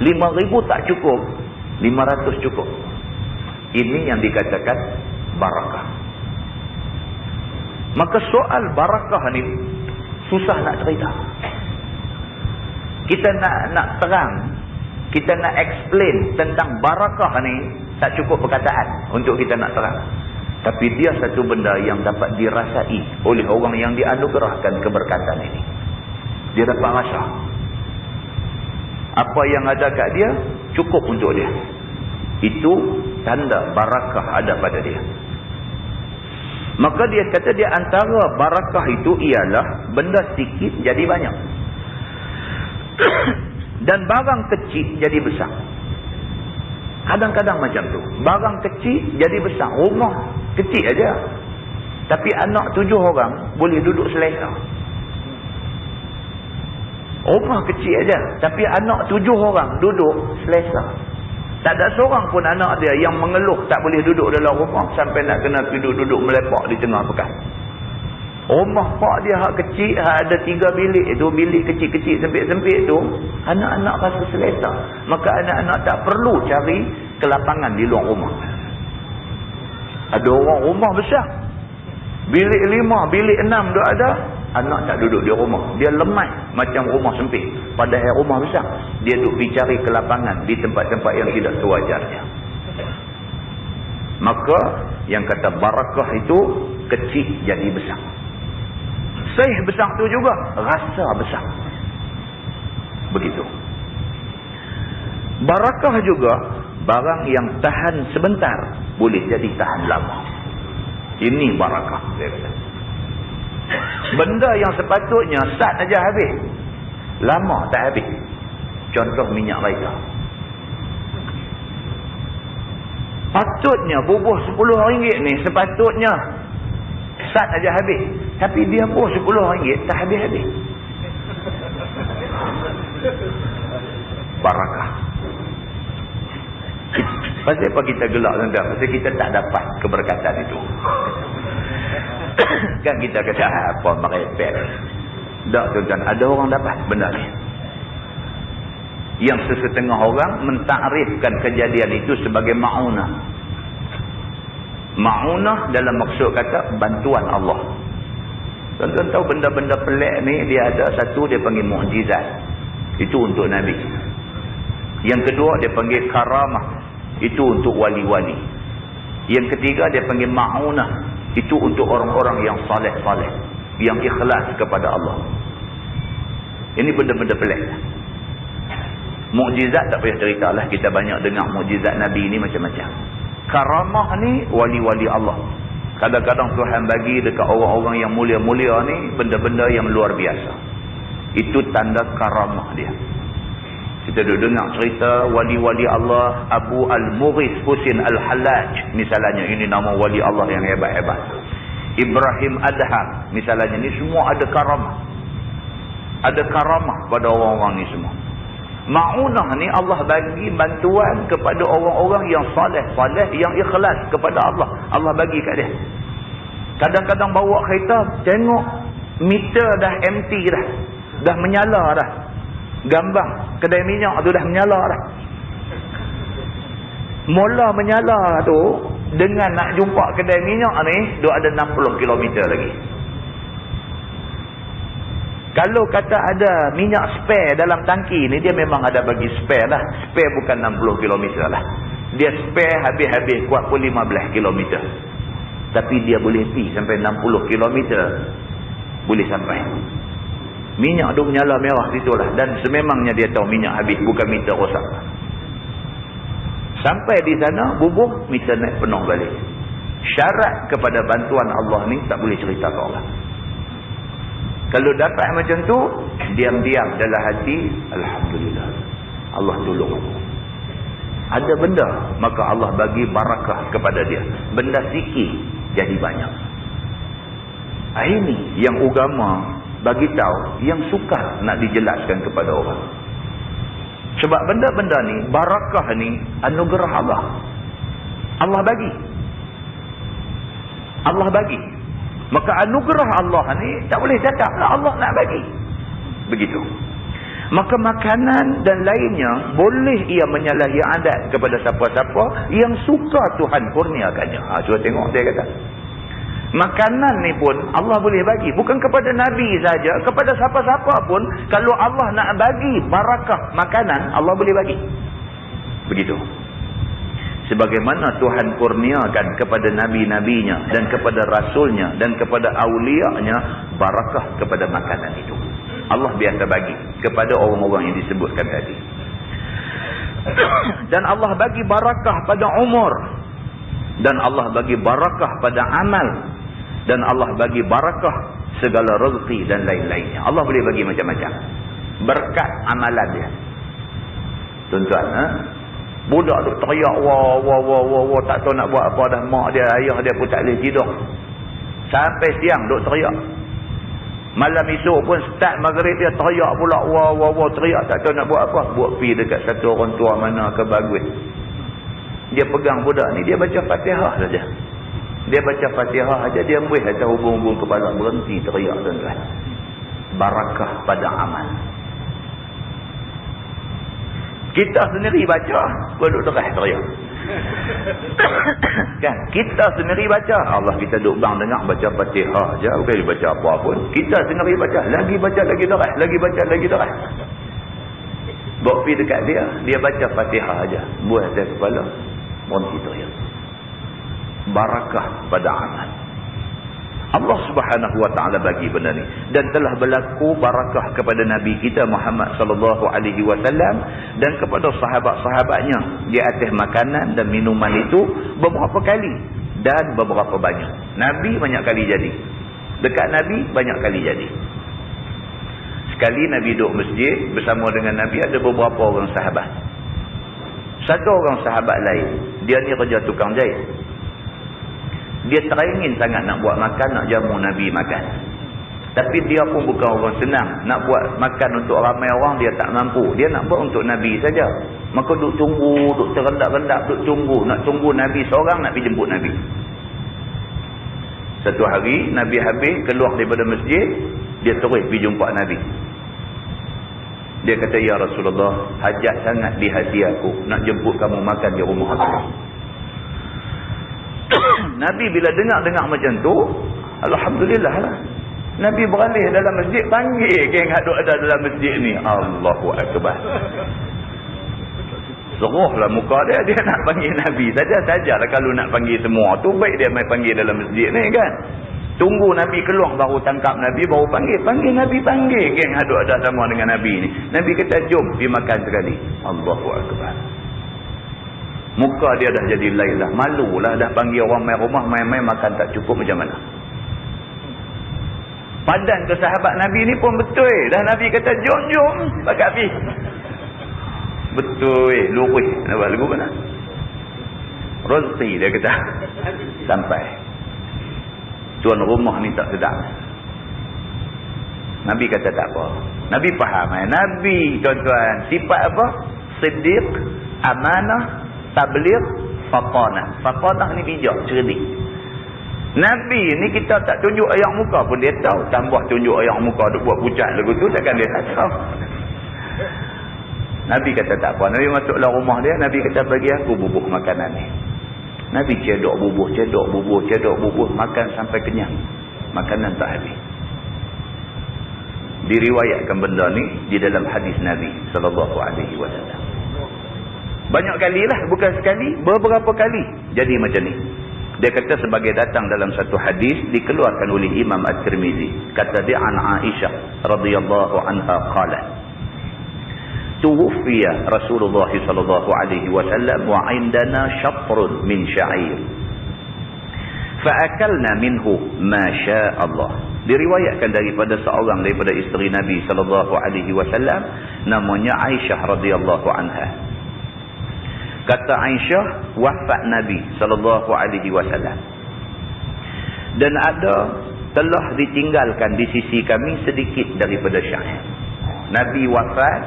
5,000 tak cukup, 500 cukup. Ini yang dikatakan barakah. Maka soal barakah ni susah nak cerita. Kita nak terang, kita nak explain tentang barakah ni tak cukup perkataan untuk kita nak terang. Tapi dia satu benda yang dapat dirasai oleh orang yang dianugerahkan keberkatan ini. Dia dapat rasa apa yang ada kat dia cukup untuk dia. Itu tanda barakah ada pada dia. Maka dia kata dia antara barakah itu ialah benda sikit jadi banyak. Dan barang kecil jadi besar. Kadang-kadang macam tu. Barang kecil jadi besar. Rumah kecil aja, tapi anak 7 orang boleh duduk selesa. Rumah kecil aja, tapi anak 7 orang duduk selesa. Tak ada seorang pun anak dia yang mengeluh tak boleh duduk dalam rumah sampai nak kena duduk melepak di tengah pekan. Rumah pak dia hak kecil, hak ada 3 bilik itu, bilik kecil-kecil sempit-sempit tu, anak-anak rasa selesa. Maka anak-anak tak perlu cari kelapangan di luar rumah. Ada orang rumah besar, bilik 5, bilik 6 dah ada, anak tak duduk di rumah. Dia lemah macam rumah sempit. Padahal rumah besar, dia duduk pergi cari kelapangan di tempat-tempat yang tidak sewajarnya. Maka yang kata barakah itu kecil jadi besar. Saih besar tu juga rasa besar. Begitu. Barakah juga barang yang tahan sebentar boleh jadi tahan lama. Ini barakah, dia kata. Benda yang sepatutnya sat aja habis, lama tak habis. Contoh minyak raita. Patutnya bubuh RM10 ni sepatutnya sat aja habis, tapi dia bubuh RM10 tak habis-habis. Barakah. Pasal apa kita gelak tuan-tuan? Pasal kita tak dapat keberkatan itu. Kan kita kata apa merepek. Tak tuan-tuan, ada orang dapat benda ni. Yang sesetengah orang mentakrifkan kejadian itu sebagai ma'unah. Ma'unah dalam maksud kata bantuan Allah. Tuan-tuan tahu benda-benda pelik ni dia ada satu dia panggil mukjizat. Itu untuk Nabi. Yang kedua dia panggil karamah. Itu untuk wali-wali. Yang ketiga dia panggil ma'unah. Itu untuk orang-orang yang saleh-saleh, yang ikhlas kepada Allah. Ini benda-benda pelik. Mukjizat tak payah ceritalah, kita banyak dengar mukjizat Nabi ni macam-macam. Karamah ni wali-wali Allah. Kadang-kadang Tuhan bagi dekat orang-orang yang mulia-mulia ni benda-benda yang luar biasa. Itu tanda karamah dia. Kita duduk dengar cerita wali-wali Allah, Abu Al-Mughis Husin Al-Hallaj misalnya, ini nama wali Allah yang hebat-hebat. Ibrahim Adham misalnya, ni semua ada karamah. Ada karamah pada orang-orang ni semua. Ma'unah ni Allah bagi bantuan kepada orang-orang yang saleh-saleh, yang ikhlas kepada Allah. Allah bagi kat dia. Kadang-kadang bawa kereta, tengok meter dah empty dah. Dah menyala dah. Gambar kedai minyak tu dah menyala dah. Mula menyala tu, dengan nak jumpa kedai minyak ni, dia ada 60 km lagi. Kalau kata ada minyak spare dalam tangki ni, dia memang ada bagi spare lah. Spare bukan 60 km lah. Dia spare habis-habis kuat pun 15 km. Tapi dia boleh pergi sampai 60 km. Boleh sampai. Minyak tu menyala merah situlah. Dan sememangnya dia tahu minyak habis, bukan meter rosak. Sampai di sana, bubuh, meter naik penuh balik. Syarat kepada bantuan Allah ni tak boleh cerita ke orang. Kalau dapat macam tu, diam-diam dalam hati, Alhamdulillah, Allah tolong aku. Ada benda, maka Allah bagi barakah kepada dia. Benda sikit jadi banyak. Ini yang agama bagi tahu, yang sukar nak dijelaskan kepada orang. Sebab benda-benda ni, barakah ni anugerah Allah. Allah bagi. Allah bagi. Maka anugerah Allah ni tak boleh cakap Allah nak bagi. Begitu. Maka makanan dan lainnya boleh ia menyalahi adat kepada siapa-siapa yang suka Tuhan kurniakannya. Cuba tengok dia kata. Makanan ni pun Allah boleh bagi. Bukan kepada Nabi saja, kepada siapa-siapa pun. Kalau Allah nak bagi barakah makanan, Allah boleh bagi. Begitu. Sebagaimana Tuhan kurniakan kepada Nabi-Nabinya dan kepada Rasulnya dan kepada awliya'nya barakah kepada makanan itu. Allah biasa bagi kepada orang-orang yang disebutkan tadi. Dan Allah bagi barakah pada umur. Dan Allah bagi barakah pada amal. Dan Allah bagi barakah segala rezeki dan lain-lainnya. Allah boleh bagi macam-macam. Berkat amalan dia. Tuan-tuan, budak tu teriak, wah, tak tahu nak buat apa dah. Mak dia, ayah dia pun tak boleh tidur. Sampai siang duk teriak. Malam esok pun start maghrib dia teriak pula, wah, teriak tak tahu nak buat apa. Buat pi dekat satu orang tua mana ke bagus. Dia pegang budak ni, dia baca Fatihah saja. Dia baca Fatihah saja, dia ambil atas hubung-hubung kepala, berhenti teriak, tuan-tuan. Barakah pada amal. Kita sendiri baca, duduk terah teriak. Kan? Kita sendiri baca. Allah, kita duduk bang dengar baca Fatihah je, bukan dia baca apa pun. Kita sendiri baca, lagi terah, lagi baca, lagi terah. Bawa pergi dekat dia baca Fatihah aja, buat atas kepala, berhenti teriak. Barakah pada amal. Allah Subhanahu wa taala bagi benda ni, dan telah berlaku barakah kepada nabi kita Muhammad sallallahu alaihi wasallam dan kepada sahabat-sahabatnya di atas makanan dan minuman itu beberapa kali dan beberapa banyak. Nabi banyak kali jadi. Dekat nabi banyak kali jadi. Sekali nabi duduk masjid bersama dengan nabi, ada beberapa orang sahabat. Satu orang sahabat lain, dia ni kerja tukang jahit. Dia teringin sangat nak buat makan, nak jamu Nabi makan. Tapi dia pun bukan orang senang. Nak buat makan untuk ramai orang, dia tak mampu. Dia nak buat untuk Nabi saja. Maka duk tunggu, duk terendak-rendak, duk tunggu. Nak tunggu Nabi seorang nak pergi jemput Nabi. Satu hari, Nabi habis, keluar daripada masjid. Dia terus pergi jumpa Nabi. Dia kata, "Ya Rasulullah, hajat sangat di hati aku. Nak jemput kamu makan di rumah aku." Nabi bila dengar macam tu, alhamdulillah lah. Nabi beralih dalam masjid, panggil geng ada dalam masjid ni. Allahu Akbar. Seruhlah muka dia nak panggil Nabi. Sajalah kalau nak panggil semua tu, baik dia main panggil dalam masjid ni kan. Tunggu Nabi keluar baru tangkap Nabi, baru panggil Nabi, panggil geng ada sama dengan Nabi ni. Nabi kata, "Jom pergi makan sekali." Allahu Akbar. Muka dia dah jadi lain lah. Malu lah dah panggil orang main rumah, main-main makan tak cukup macam mana. Padan ke sahabat Nabi ni pun betul. Dah Nabi kata, "Jom, pakat pergi." Betul, lurus. Nampak lagu mana? Rezeki dia kata. Sampai. Tuan rumah ni tak sedap. Nabi kata tak apa. Nabi faham. Nabi, tuan-tuan, sifat apa? Siddiq, amanah, tabligh, fatanah. Fatanah ni bijak, cerdik. Nabi ni kita tak tunjuk ayak muka pun dia tahu. Tambah tunjuk ayak muka duk buat pucat lagu tu, takkan dia tak tahu. Nabi kata tak apa. Nabi masuklah rumah dia. Nabi kata, "Bagi aku bubuh makanan ni." Nabi cedok bubuh. Makan sampai kenyang. Makanan tak habis. Diriwayatkan benda ni di dalam hadis Nabi sallallahu alaihi wasallam. Banyak kali lah, bukan sekali, beberapa kali jadi macam ni. Dia kata sebagai datang dalam satu hadis dikeluarkan oleh Imam At-Tirmizi. Kata dia an Aisyah radhiyallahu anha qalat, "Tuwfiya Rasulullah sallallahu alaihi wasallam wa 'indana shatrun min sya'ir. Fa akalna minhu ma syaa Allah." Diriwayatkan daripada seorang daripada isteri Nabi sallallahu alaihi wasallam namanya Aisyah radhiyallahu anha. Kata Aisyah, wafat Nabi SAW. Dan ada telah ditinggalkan di sisi kami sedikit daripada syair. Nabi wafat,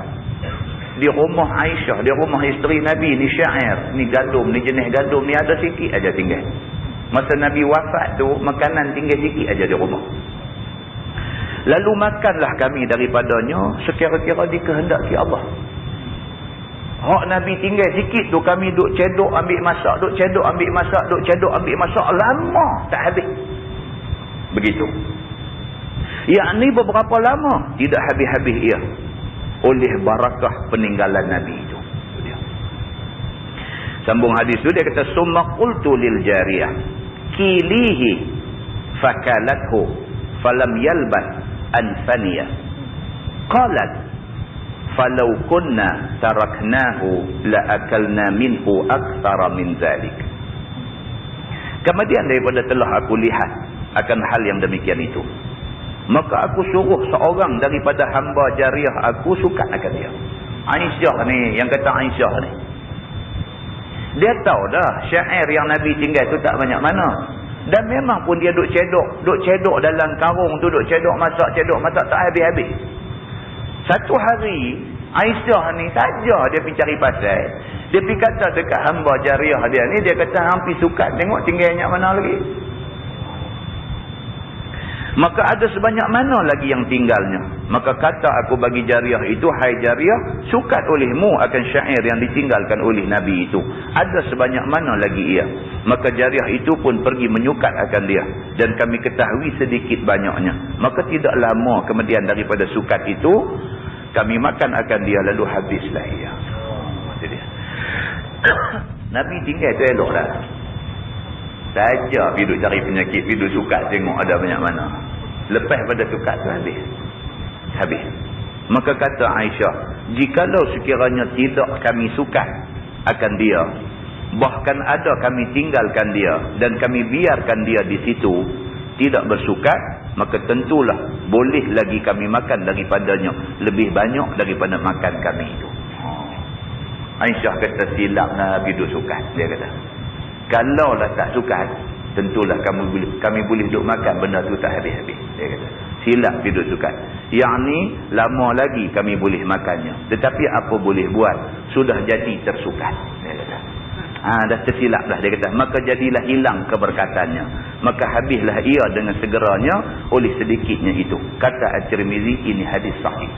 di rumah Aisyah, di rumah isteri Nabi ni syair, ni gandum, ni jenis gandum ni ada sikit aja tinggal. Masa Nabi wafat tu, makanan tinggal sikit aja di rumah. Lalu makanlah kami daripadanya sekira-kira dikehendaki Allah. Hak Nabi tinggal sikit tu kami duk cedok ambil masak, duk cedok ambil masak, duk cedok ambil masak, lama tak habis. Begitu. Yakni beberapa lama tidak habis-habis ia oleh barakah peninggalan Nabi itu. Sambung hadis tu dia kata, summa qultu lil jariyah kilihi fakalathu falam yalbat an faniya qalat falau kunna taraknahu la akalna minhu aktsara min zalik. Kemudian daripada telah aku lihat akan hal yang demikian itu, maka aku suruh seorang daripada hamba jariah aku suka akan dia. Aisyah ni, yang kata Aisyah ni, dia tahu dah syair yang Nabi tinggal tu tak banyak mana. Dan memang pun dia duk cedok dalam karung tu, duk cedok masak tak habis-habis. Satu hari Aisyah ni saja dia pergi cari pasal. Dia pergi kata dekat hamba jariah dia ni, dia kata hampir suka tengok tinggal banyak mana lagi. Maka ada sebanyak mana lagi yang tinggalnya. Maka kata aku bagi jariah itu, hai jariah, sukat olehmu akan syair yang ditinggalkan oleh Nabi itu. Ada sebanyak mana lagi ia. Maka jariah itu pun pergi menyukat akan dia. Dan kami ketahui sedikit banyaknya. Maka tidak lama kemudian daripada sukat itu, kami makan akan dia lalu habislah ia. Itu dia. Nabi tinggal tu elok lah. Saja pergi cari penyakit, pergi sukat tengok ada banyak mana. Lepas pada sukat tu habis. Maka kata Aisyah, jikalau sekiranya tidak kami sukat akan dia, bahkan ada kami tinggalkan dia dan kami biarkan dia di situ tidak bersukat, maka tentulah boleh lagi kami makan daripadanya lebih banyak daripada makan kami itu. Aisyah kata silaplah pergi sukat, dia kata. Kalaulah tak sukat, tentulah kami boleh duk makan benda tu tak habis-habis. Dia kata, silap tidur sukat. Yang ni lama lagi kami boleh makannya. Tetapi apa boleh buat, sudah jadi tersukat. Dia kata. Dah tersilap dah, dia kata. Maka jadilah hilang keberkatannya. Maka habislah ia dengan segeranya oleh sedikitnya itu. Kata At-Tirmizi, ini hadis sahih.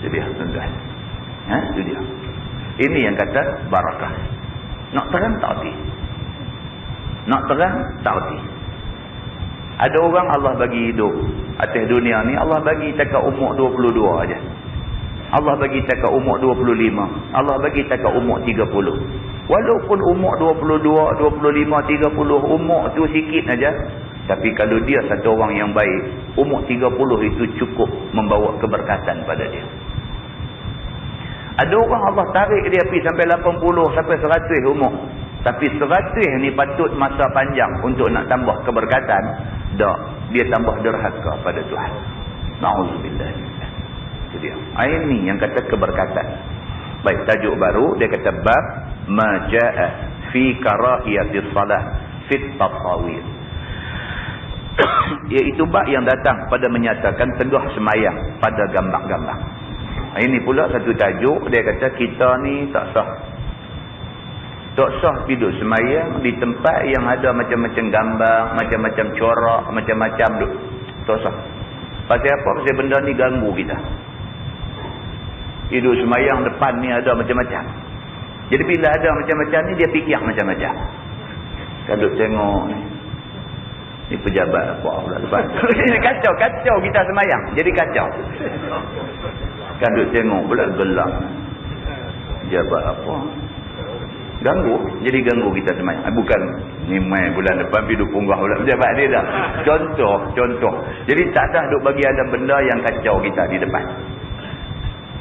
Itu dia, tuan-tuan. Itu dia. Ini yang kata barakah. Nak terang tak hati. Nak terang tak hati. Ada orang Allah bagi hidup atas dunia ni, Allah bagi takat umur 22 aja. Allah bagi takat umur 25. Allah bagi takat umur 30. Walaupun umur 22, 25, 30, umur tu sikit aja. Tapi kalau dia satu orang yang baik, umur 30 itu cukup membawa keberkatan pada dia. Ada orang Allah tarik dia pergi sampai 80, sampai 100 umur. Tapi 100 ni patut masa panjang untuk nak tambah keberkatan. Tak. Dia tambah derhaka pada Tuhan. Na'udzubillah. Itu dia. Ini yang kata keberkatan. Baik, tajuk baru. Dia kata bab maja'a fi karahiyatis salah fit tatawir. Iaitu bab yang datang pada menyatakan tegah semayang pada gambar-gambar. Ini pula satu tajuk, dia kata kita ni tak sah. Tak sah hidup semayang di tempat yang ada macam-macam gambar, macam-macam corak, macam-macam tu. Tak sah. Pasal apa? Pasal benda ni ganggu kita. Hidup semayang depan ni ada macam-macam. Jadi bila ada macam-macam ni, dia fikir macam-macam. Kalau tengok ni pejabat apa pula depan. Kacau kita semayang. Jadi kacau. Kan duk tengok pula gelap. Jabat apa? Ganggu. Jadi ganggu kita semayang. Bukan ni main bulan depan pergi duk punggah pula pejabat dia dah. Contoh. Jadi tak dah duk bagi ada benda yang kacau kita di depan.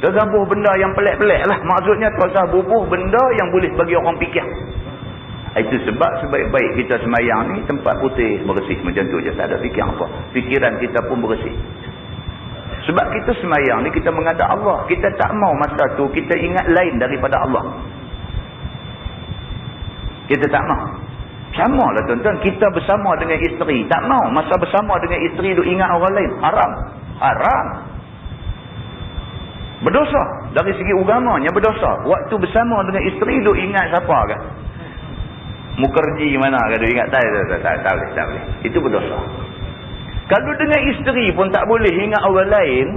Tergambuh benda yang pelik-pelik lah. Maksudnya tak usah bubuh benda yang boleh bagi orang fikir. Itu sebab sebaik-baik kita semayang ni tempat putih bersih macam tu je. Tak ada fikir apa. Fikiran kita pun bersih. Sebab kita semayang ni kita menghadap Allah. Kita tak mau masa tu kita ingat lain daripada Allah. Kita tak mau. Sama lah tuan-tuan, kita bersama dengan isteri. Tak mau masa bersama dengan isteri duk ingat orang lain. Haram. Haram. Berdosa. Dari segi agamanya berdosa. Waktu bersama dengan isteri duk ingat siapa kan? Mukerji mana kan? Duk ingat tak boleh. Itu berdosa. Kalau dengan isteri pun tak boleh ingat orang lain,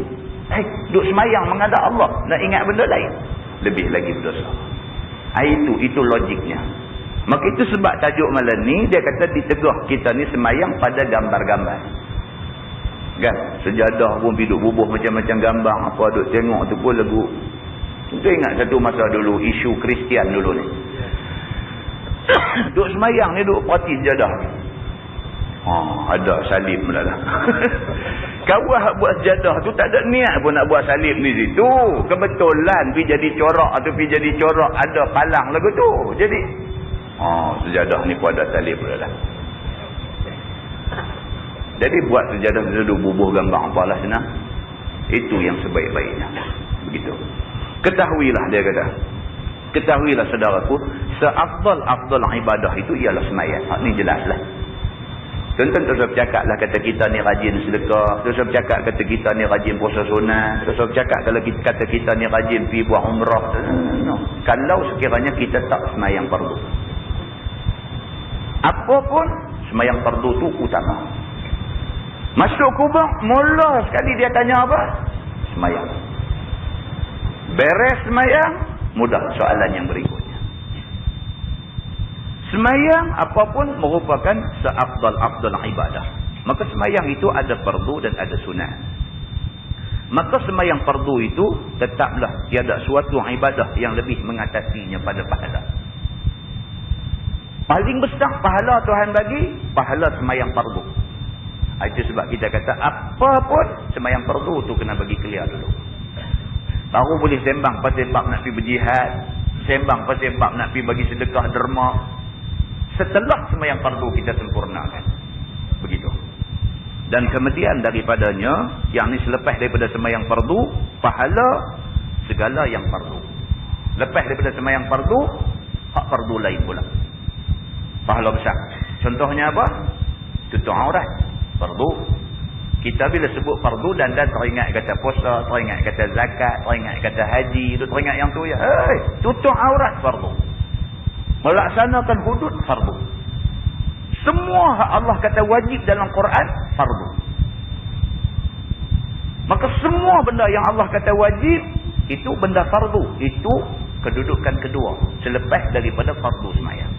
duk semayang menghadap Allah, nak ingat benda lain, lebih lagi berdosa. Itu logiknya. Maka itu sebab tajuk malam ni dia kata ditegah kita ni semayang pada gambar-gambar. Kan? Sejadah pun duduk bubuh macam-macam gambar. Apa duk tengok tu pun lagu. Kita ingat satu masa dulu isu Kristian dulu ni. Duk semayang ni duk parti sejadah ni. Ada salib pula lah. Kawah buat sejadah tu tak ada niat pun nak buat salib ni situ. Kebetulan pergi jadi corak atau pergi jadi corak ada palang lagu tu. Jadi sejadah ni pun ada salib pula lah. Jadi buat sejadah duduk bubuh gambar apalah senang. Itu yang sebaik-baiknya. Begitu. Ketahuilah dia kata. Ketahuilah saudaraku, seafdal-afdal ibadah itu ialah sembahyang. Ni jelaslah. Tuan-tuan tak usah bercakap lah kata kita ni rajin sedekah. Tak usah bercakap kata kita ni rajin puasa sunat. Tak usah bercakap kalau kata kita ni rajin pergi buat umrah. No. Kalau sekiranya kita tak sembahyang fardu. Apapun sembahyang fardu tu utama. Masuk kubur, mula sekali dia tanya apa? Sembahyang. Beres sembahyang, mudah soalan yang berikutnya. Sembahyang apapun merupakan seafdal-afdal ibadah. Maka sembahyang itu ada fardu dan ada sunat. Maka sembahyang fardu itu tetaplah tiada suatu ibadah yang lebih mengatasinya pada pahala. Paling besar pahala Tuhan bagi, pahala sembahyang fardu. Itu sebab kita kata apa pun sembahyang fardu tu kena bagi clear dulu. Baru boleh sembang pasal bab nak pergi berjihad, sembang pasal bab nak pergi bagi sedekah derma. Setelah sembahyang fardu kita sempurnakan. Begitu. Dan kemudian daripadanya, yang ni selepas daripada sembahyang fardu, pahala segala yang fardu. Lepas daripada sembahyang fardu, hak fardu lain pula. Pahala besar. Contohnya apa? Tutup aurat. Fardu. Kita bila sebut fardu dan teringat kata puasa, teringat kata zakat, teringat kata haji, tu teringat yang tu ya. Tutup aurat fardu. Melaksanakan hudud fardu. Semua Allah kata wajib dalam Quran fardu. Maka semua benda yang Allah kata wajib itu benda fardu. Itu kedudukan kedua selepas daripada fardu sembahyang.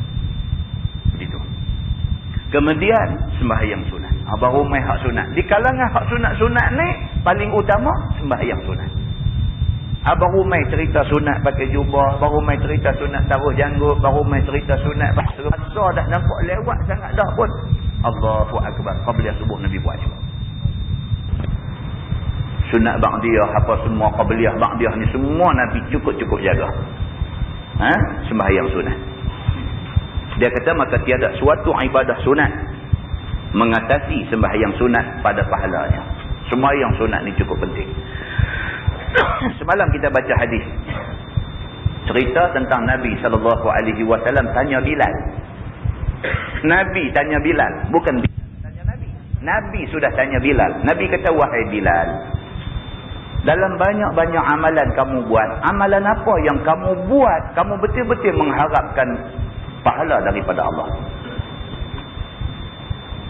Begitu. Kemudian sembahyang sunat. Baru mai hak sunat. Di kalangan hak sunat-sunat ni paling utama sembahyang sunat. Baru mai cerita sunat pakai jubah, baru mai cerita sunat taruh janggut, baru mai cerita sunat bahasa dah nampak lewat sangat dah pun. Allahu akbar. Qabliyah subuh Nabi buat juga. Sunat ba'diyah apa semua, qabliyah ba'diyah ni semua Nabi cukup-cukup jaga. Sembahyang sunat. Dia kata maka tiada suatu ibadah sunat mengatasi sembahyang sunat pada pahalanya. Sembahyang sunat ni cukup penting. Semalam kita baca hadis cerita tentang Nabi SAW tanya Bilal. Nabi tanya Bilal, bukan Bilal tanya Nabi. Nabi sudah tanya Bilal. Nabi kata, wahai Bilal, dalam banyak-banyak amalan kamu buat, amalan apa yang kamu buat kamu betul-betul mengharapkan pahala daripada Allah?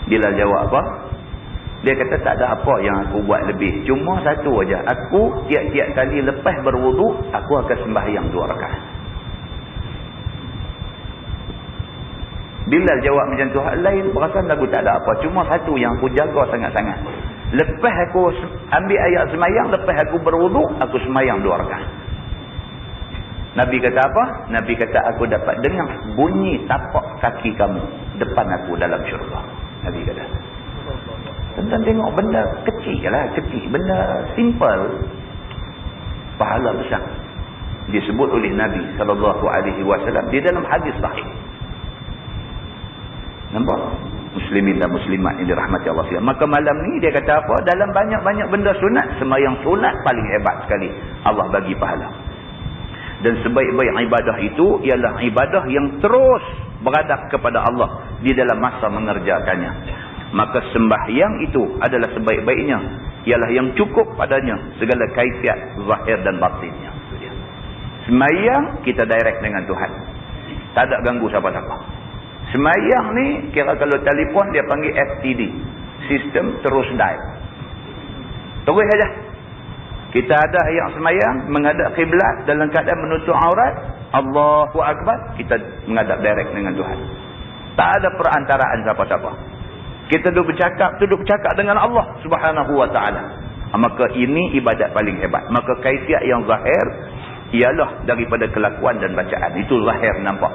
Bilal jawab apa? Dia kata tak ada apa yang aku buat lebih. Cuma satu aja. Aku tiap-tiap kali lepas berwuduk, aku akan sembahyang 2 rakaat. Bilal jawab macam tu. Hal lain perasan aku tak ada apa. Cuma satu yang aku jaga sangat-sangat. Lepas aku ambil ayat sembahyang, lepas aku berwuduk, aku sembahyang 2 rakaat. Nabi kata apa? Nabi kata aku dapat dengar bunyi tapak kaki kamu depan aku dalam syurga. Nabi kata. Tentang tengok benda kecil lah, kecil. Benda simple. Pahala besar. Disebut oleh Nabi SAW di dalam hadis sahih. Nampak? Muslimin dan muslimat yang dirahmati Allah SWT. Maka malam ni dia kata apa? Dalam banyak-banyak benda sunat, sembahyang sunat paling hebat sekali. Allah bagi pahala. Dan sebaik-baik ibadah itu ialah ibadah yang terus beradab kepada Allah di dalam masa mengerjakannya. Maka sembahyang itu adalah sebaik-baiknya, ialah yang cukup padanya segala kaifiat zahir dan batinnya. Sembahyang kita direct dengan Tuhan, tak ada ganggu siapa-siapa. Sembahyang ni kira kalau telefon dia panggil FTD, sistem terus dial, terus saja. Kita ada yang sembahyang menghadap kiblat dalam keadaan menutup aurat, Allahu Akbar, kita menghadap direct dengan Tuhan. Tak ada perantaraan siapa-siapa. Kita duduk bercakap dengan Allah Subhanahu wa taala. Maka ini ibadat paling hebat. Maka kaifiat yang zahir ialah daripada kelakuan dan bacaan. Itu zahir nampak.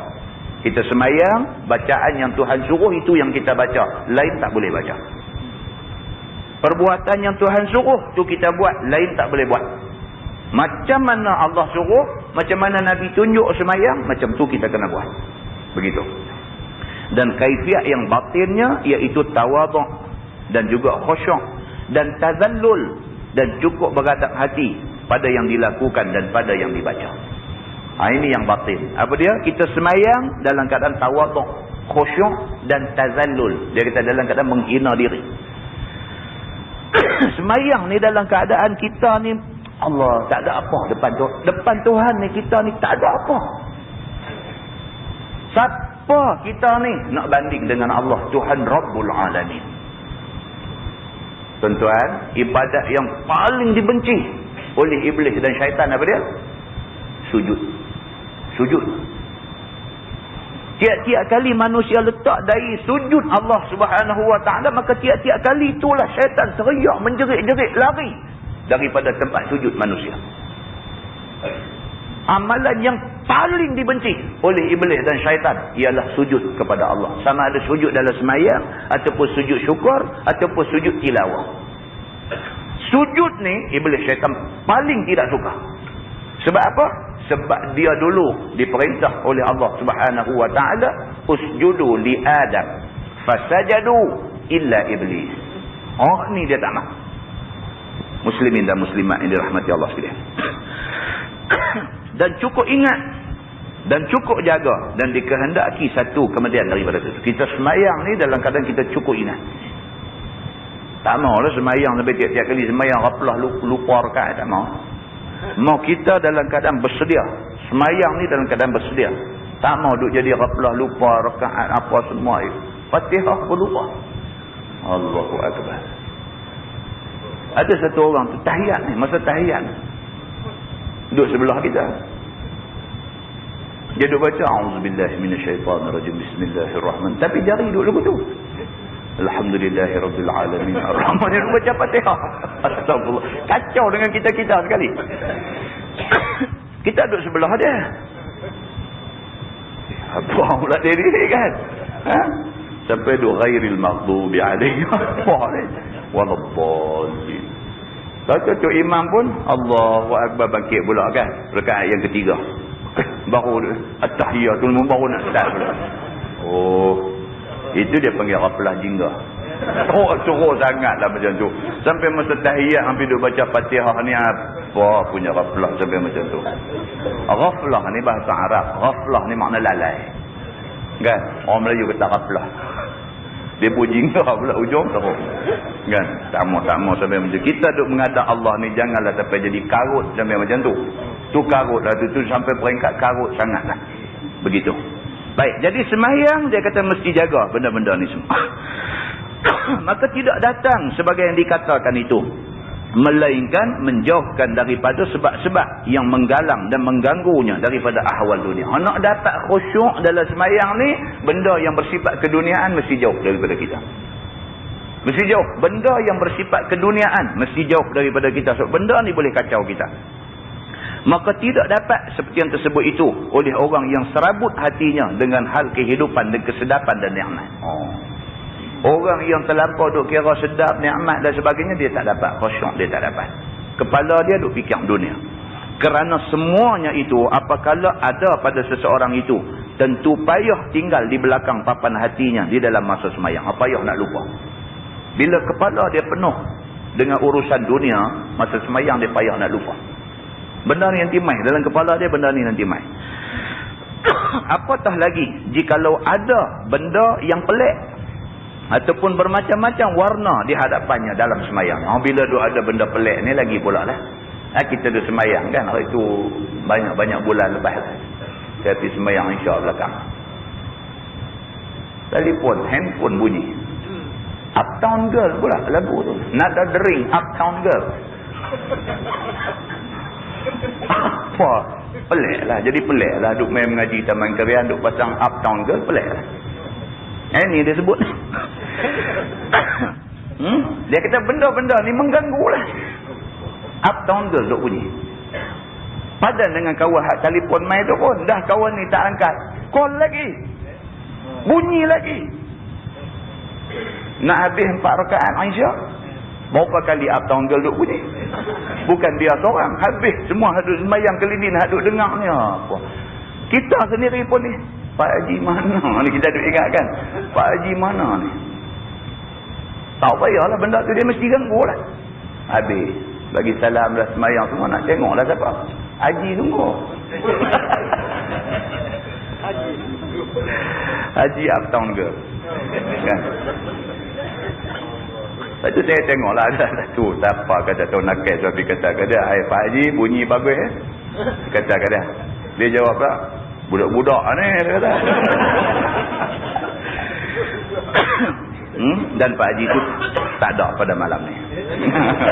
Kita sembahyang, bacaan yang Tuhan suruh itu yang kita baca, lain tak boleh baca. Perbuatan yang Tuhan suruh tu kita buat, lain tak boleh buat. Macam mana Allah suruh, macam mana Nabi tunjuk sembahyang, macam tu kita kena buat. Begitu. Dan kaifiat yang batinnya iaitu tawaduk dan juga khusyuk dan tazallul dan cukup beradab hati pada yang dilakukan dan pada yang dibaca. Ini yang batin. Apa dia? Kita sembahyang dalam keadaan tawaduk, khusyuk dan tazallul. Dia kata dalam keadaan menghina diri. Sembahyang ni dalam keadaan kita ni, Allah, tak ada apa depan Tuhan ni, kita ni tak ada apa. Siapa kita ni nak banding dengan Allah, Tuhan Rabbul Alamin? Tuan-tuan, ibadat yang paling dibenci oleh iblis dan syaitan apa dia? Sujud. Sujud. Tiap-tiap kali manusia letak dari sujud Allah Subhanahu wa taala, maka tiap-tiap kali itulah syaitan teriak, menjerit-jerit, lari daripada tempat sujud manusia. Amalan yang paling dibenci oleh iblis dan syaitan ialah sujud kepada Allah. Sama ada sujud dalam sembahyang, ataupun sujud syukur, ataupun sujud tilawah. Sujud ni iblis syaitan paling tidak suka. Sebab apa? Sebab dia dulu diperintah oleh Allah Subhanahu wa taala, usjudu li Adam fasajadu illa iblis. Oh, ni dia tak mahu. Muslimin dan muslimat yang dirahmati Allah sekalian. Dan cukup ingat dan cukup jaga dan dikehendaki satu kemudian daripada itu. Kita sembahyang ni dalam keadaan kita cukup ingat. Tak maulah sembahyang sampai tiap-tiap kali sembahyang raplah lupa rakaat, tak mau. Mau kita dalam keadaan bersedia. Sembahyang ni dalam keadaan bersedia. Tak mau duk jadi raplah lupa rakaat apa semua itu. Fatihah pun lupa. Allahu Akbar. Ada satu orang tu tahiyat ni, masa tahiyat duduk sebelah kita. Dia duduk baca auzubillahi minasyaitanirrajim bismillahirrahmanirrahim. Tapi jari duduk lagu tu. Alhamdulillahirabbil alamin arrahman. Dia baca Fatihah. Astagfirullah. Kacau dengan kita-kita sekali. Kita duduk sebelah dia. Apa pula diri kan? Ha? Sampai duduk ghairil maghdubi alaihim waladdallin. Tok imam pun Allahu Akbar bangkit pula kan. Rakaat yang ketiga. Baru at-tahiyatul baru nak start pula. Oh, itu dia panggil ghaflah jingga. Teruk sangatlah macam tu. Sampai masa tahiyat hampir duk baca Fatihah ni apa punya ghaflah sampai macam tu. Ghaflah ni bahasa Arab. Ghaflah ni makna lalai. Kan? Orang Melayu kata ghaflah. Dia pun jingga pula ujung teruk. Kan? Sama-sama sampai macam kita duk menghadap Allah ni janganlah sampai jadi karut sampai macam tu. Tu karut lah tu sampai peringkat karut sangatlah. Begitu. Baik, jadi sembahyang dia kata mesti jaga benda-benda ni semua. Maka tidak datang sebagai yang dikatakan itu, melainkan menjauhkan daripada sebab-sebab yang menggalang dan mengganggunya daripada ahwal dunia. Nak dapat khusyuk dalam sembahyang ni, benda yang bersifat keduniaan mesti jauh daripada kita. Mesti jauh. Benda yang bersifat keduniaan mesti jauh daripada kita. Sebab benda ni boleh kacau kita. Maka tidak dapat seperti yang tersebut itu oleh orang yang serabut hatinya dengan hal kehidupan dan kesedapan dan nikmat. Orang yang terlampau duk kira sedap, nikmat dan sebagainya, dia tak dapat khusyuk, dia tak dapat. Kepala dia duk fikir dunia. Kerana semuanya itu apabila ada pada seseorang itu, tentu payah tinggal di belakang papan hatinya di dalam masa sembahyang. Payah nak lupa. Bila kepala dia penuh dengan urusan dunia, masa sembahyang dia payah nak lupa. Benda ni nanti mai. Dalam kepala dia benda ni nanti mai. Apatah lagi jikalau ada benda yang pelik ataupun bermacam-macam warna di hadapannya dalam semayang. Bila ada benda pelik ni lagi pula lah. Kita ada semayang kan. Hari itu banyak-banyak bulan lepas lah. Saya pergi semayang insya belakang. Telefon, handphone bunyi. Uptown Girl pula lagu tu. Nada dering Uptown Girl. Apa? Pelik lah. Jadi pelik lah. Duk main mengaji Taman Kerian, duk pasang Uptown Girl, pelik lah. Ni dia sebut. Dia kata benda-benda ni mengganggu lah. Uptown Girl duk bunyi. Padan dengan kawan hak telefon main tu pun. Dah kawan ni tak angkat. Call lagi. Bunyi lagi. Nak habis 4 rakaat Aisyah. Berapa kali Uptown Girl duk bunyi. Bukan dia seorang. Habis semua hadut sembahyang kelilin hadut dengar ni. Apa? Kita sendiri pun ni. Pak Haji mana ni? Kita duk ingatkan. Pak Haji mana ni? Tak payahlah benda tu dia mesti ganggu lah. Habis. Bagi salam dah sembahyang semua nak tengok lah siapa. Haji tunggu. Haji Uptown Girl. Kan? Lepas tu saya tengoklah ada satu siapa kata tahu nakal suami kata hai Pak Haji bunyi bagus kata dia jawab tak budak-budak ni dia kata. Dan Pak Haji tu tak ada pada malam ni.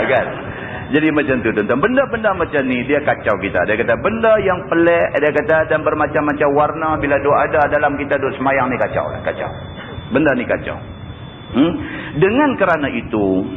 Kan? Jadi macam tu tuan-tuan. Benda-benda macam ni dia kacau kita. Dia kata benda yang pelik dia kata dan bermacam-macam warna bila duk ada dalam kita duk semayang ni kacau. Benda ni kacau. Dengan kerana itu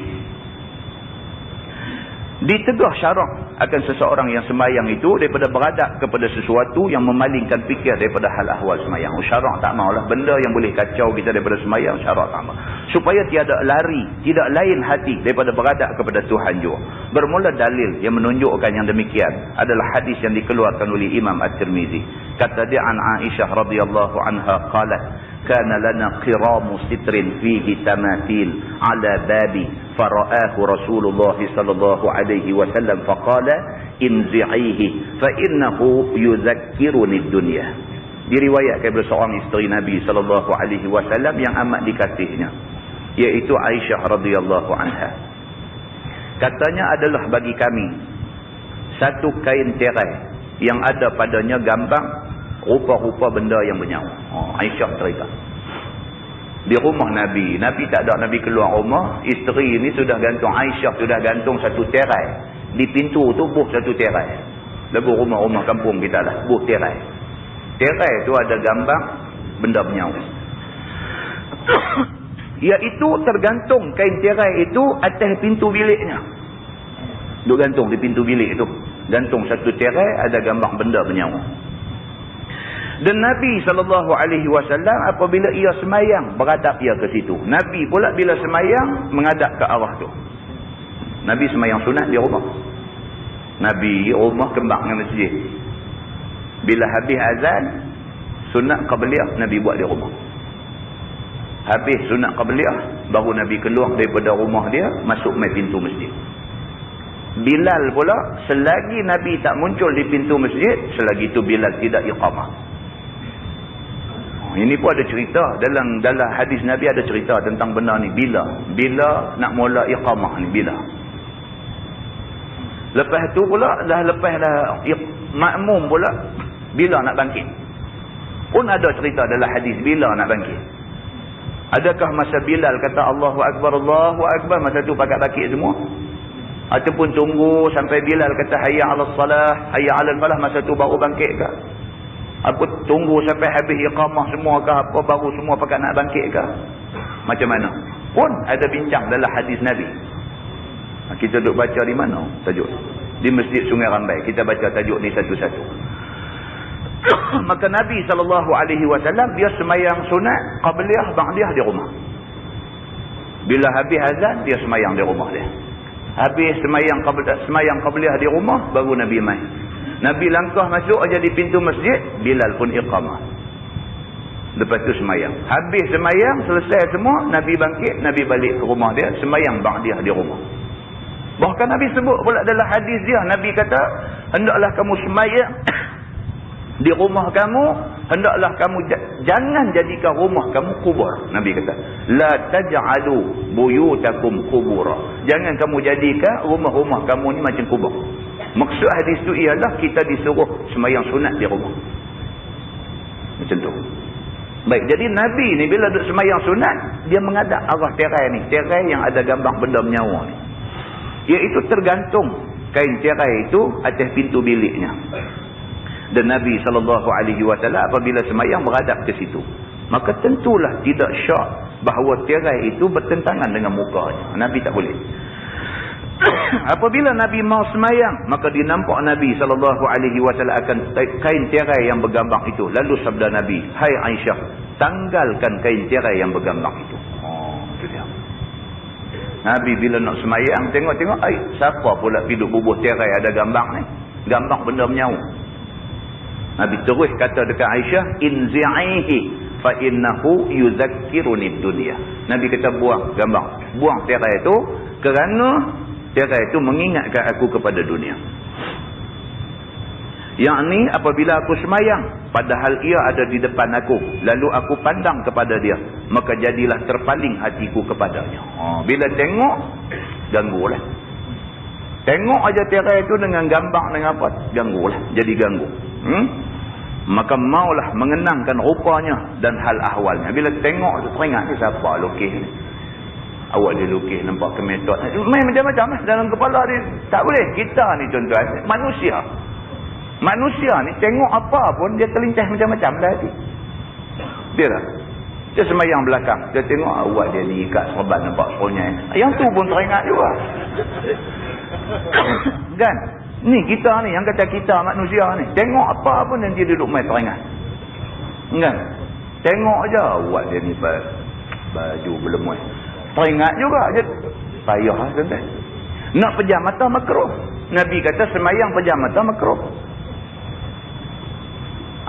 ditegah syarak akan seseorang yang semayang itu daripada beradab kepada sesuatu yang memalingkan fikir daripada hal ahwal semayang. Syarak tak maulah benda yang boleh kacau kita daripada semayang, syarak tak mau. Supaya tiada lari, tidak lain hati daripada beradab kepada Tuhan jua. Bermula dalil yang menunjukkan yang demikian adalah hadis yang dikeluarkan oleh Imam At-Tirmizi. Kata dia an Aisyah radhiyallahu anha qalat kana lana qiramu sitrin fihi tamathil ala babi fara'ahu Rasulullah sallallahu alaihi wasallam faqala inzi'ihi fa innahu yuzakkiruni ad-dunya. Diriwayatkan oleh seorang isteri Nabi sallallahu alaihi wasallam yang amat dikasihinya, iaitu Aisyah radhiyallahu anha. Katanya adalah bagi kami satu kain tirai yang ada padanya gambar rupa-rupa benda yang bernyawa. Aisyah cerita. Di rumah Nabi. Nabi tak ada Nabi keluar rumah. Isteri ni sudah gantung. Aisyah sudah gantung satu tirai. Di pintu tu buh satu tirai. Lagu rumah-rumah kampung kita lah. Buh tirai. Tirai tu ada gambar benda bernyawa. Iaitu tergantung kain tirai itu atas pintu biliknya. Duk gantung di pintu bilik tu. Gantung satu tirai ada gambar benda bernyawa. Dan Nabi SAW apabila ia semayang beradab ia ke situ. Nabi pula bila semayang menghadap ke arah tu. Nabi semayang sunat di rumah. Nabi rumah kembang dengan masjid. Bila habis azan sunat qabliyah Nabi buat di rumah. Habis sunat qabliyah baru Nabi keluar daripada rumah dia masuk mai pintu masjid. Bilal pula selagi Nabi tak muncul di pintu masjid selagi itu Bilal tidak iqamah. Ini pun ada cerita dalam hadis Nabi ada cerita tentang benda ni bila nak mula iqamah ni bila. Lepas tu pula lepas makmum pula bila nak bangkit. Pun ada cerita dalam hadis bila nak bangkit. Adakah masa Bilal kata Allahu Akbar masa tu pakat bangkit semua? Ataupun tunggu sampai Bilal kata hayya 'alas salah, hayya 'alal falah masa tu baru bangkit ke? Apa tunggu sampai habis iqamah semua ke apa baru semua pakat nak bangkit ke? Macam mana? Pun ada bincang dalam hadis Nabi. Kita duk baca di mana tajuk? Di Masjid Sungai Rambai. Kita baca tajuk ni satu-satu. Maka Nabi SAW dia semayang sunat qabliyah ba'diyah di rumah. Bila habis azan dia semayang di rumah dia. Habis semayang qabliyah di rumah baru Nabi mai. Nabi langkah masuk aja di pintu masjid, Bilal pun iqamah. Lepas tu semayang. Habis semayang, selesai semua, Nabi bangkit, Nabi balik ke rumah dia, semayang ba'diyah di rumah. Bahkan Nabi sebut pula dalam hadis dia, Nabi kata, hendaklah kamu semayang di rumah kamu, hendaklah kamu jangan jadikan rumah kamu kubur. Nabi kata, la taj'alu buyutakum qubura. Jangan kamu jadikan rumah-rumah kamu ni macam kubur. Maksud hadis tu ialah kita disuruh semayang sunat di rumah. Macam tu. Baik, jadi Nabi ni bila duduk semayang sunat, dia menghadap arah tirai ni, tirai yang ada gambar benda menyawa ni. Iaitu tergantung kain tirai itu atas pintu biliknya. Dan Nabi SAW apabila semayang berhadap ke situ, maka tentulah tidak syak bahawa tirai itu bertentangan dengan mukanya. Nabi tak boleh. Apabila Nabi mau semayang, maka dinampak Nabi SAW akan kain tirai yang bergambar itu. Lalu sabda Nabi, hai Aisyah, tanggalkan kain tirai yang bergambar itu. Itu dia. Nabi bila nak semayang, tengok-tengok, siapa pula piduk bubuh tirai ada gambar ni? Gambar benda menyawa. Nabi terus kata dekat Aisyah, inzi'ihi fa innahu yuzakkiruni dunya. Nabi kata buang gambar, buang tirai itu kerana tirai itu mengingatkan aku kepada dunia. Yakni apabila aku semayang, padahal ia ada di depan aku, lalu aku pandang kepada dia, maka jadilah terpaling hatiku kepadanya. Bila tengok, ganggulah. Tengok aja tirai itu dengan gambar dengan apa, ganggulah, jadi ganggu. Maka maulah mengenangkan rupanya dan hal ahwalnya. Bila tengok tu teringat ni siapa lukis ni. Awak dia lukis nampak kemetot. Main macam-macam dalam kepala dia. Tak boleh. Kita ni tuan-tuan, manusia. Manusia ni tengok apa pun dia terlincah macam-macam dah hati. Dia tak? Dia semayang belakang. Dia tengok awak dia ni ikat serban nampak seronyak. Yang tu pun teringat juga. Kan? Ni kita ni yang kata kita manusia ni. Tengok apa pun yang dia duduk main teringat. Kan? Tengok aja awak dia ni baju berlemuan. Teringat juga je. Payah lah tuan-tuan. Nak pejam mata makruh. Nabi kata semayang pejam mata makruh.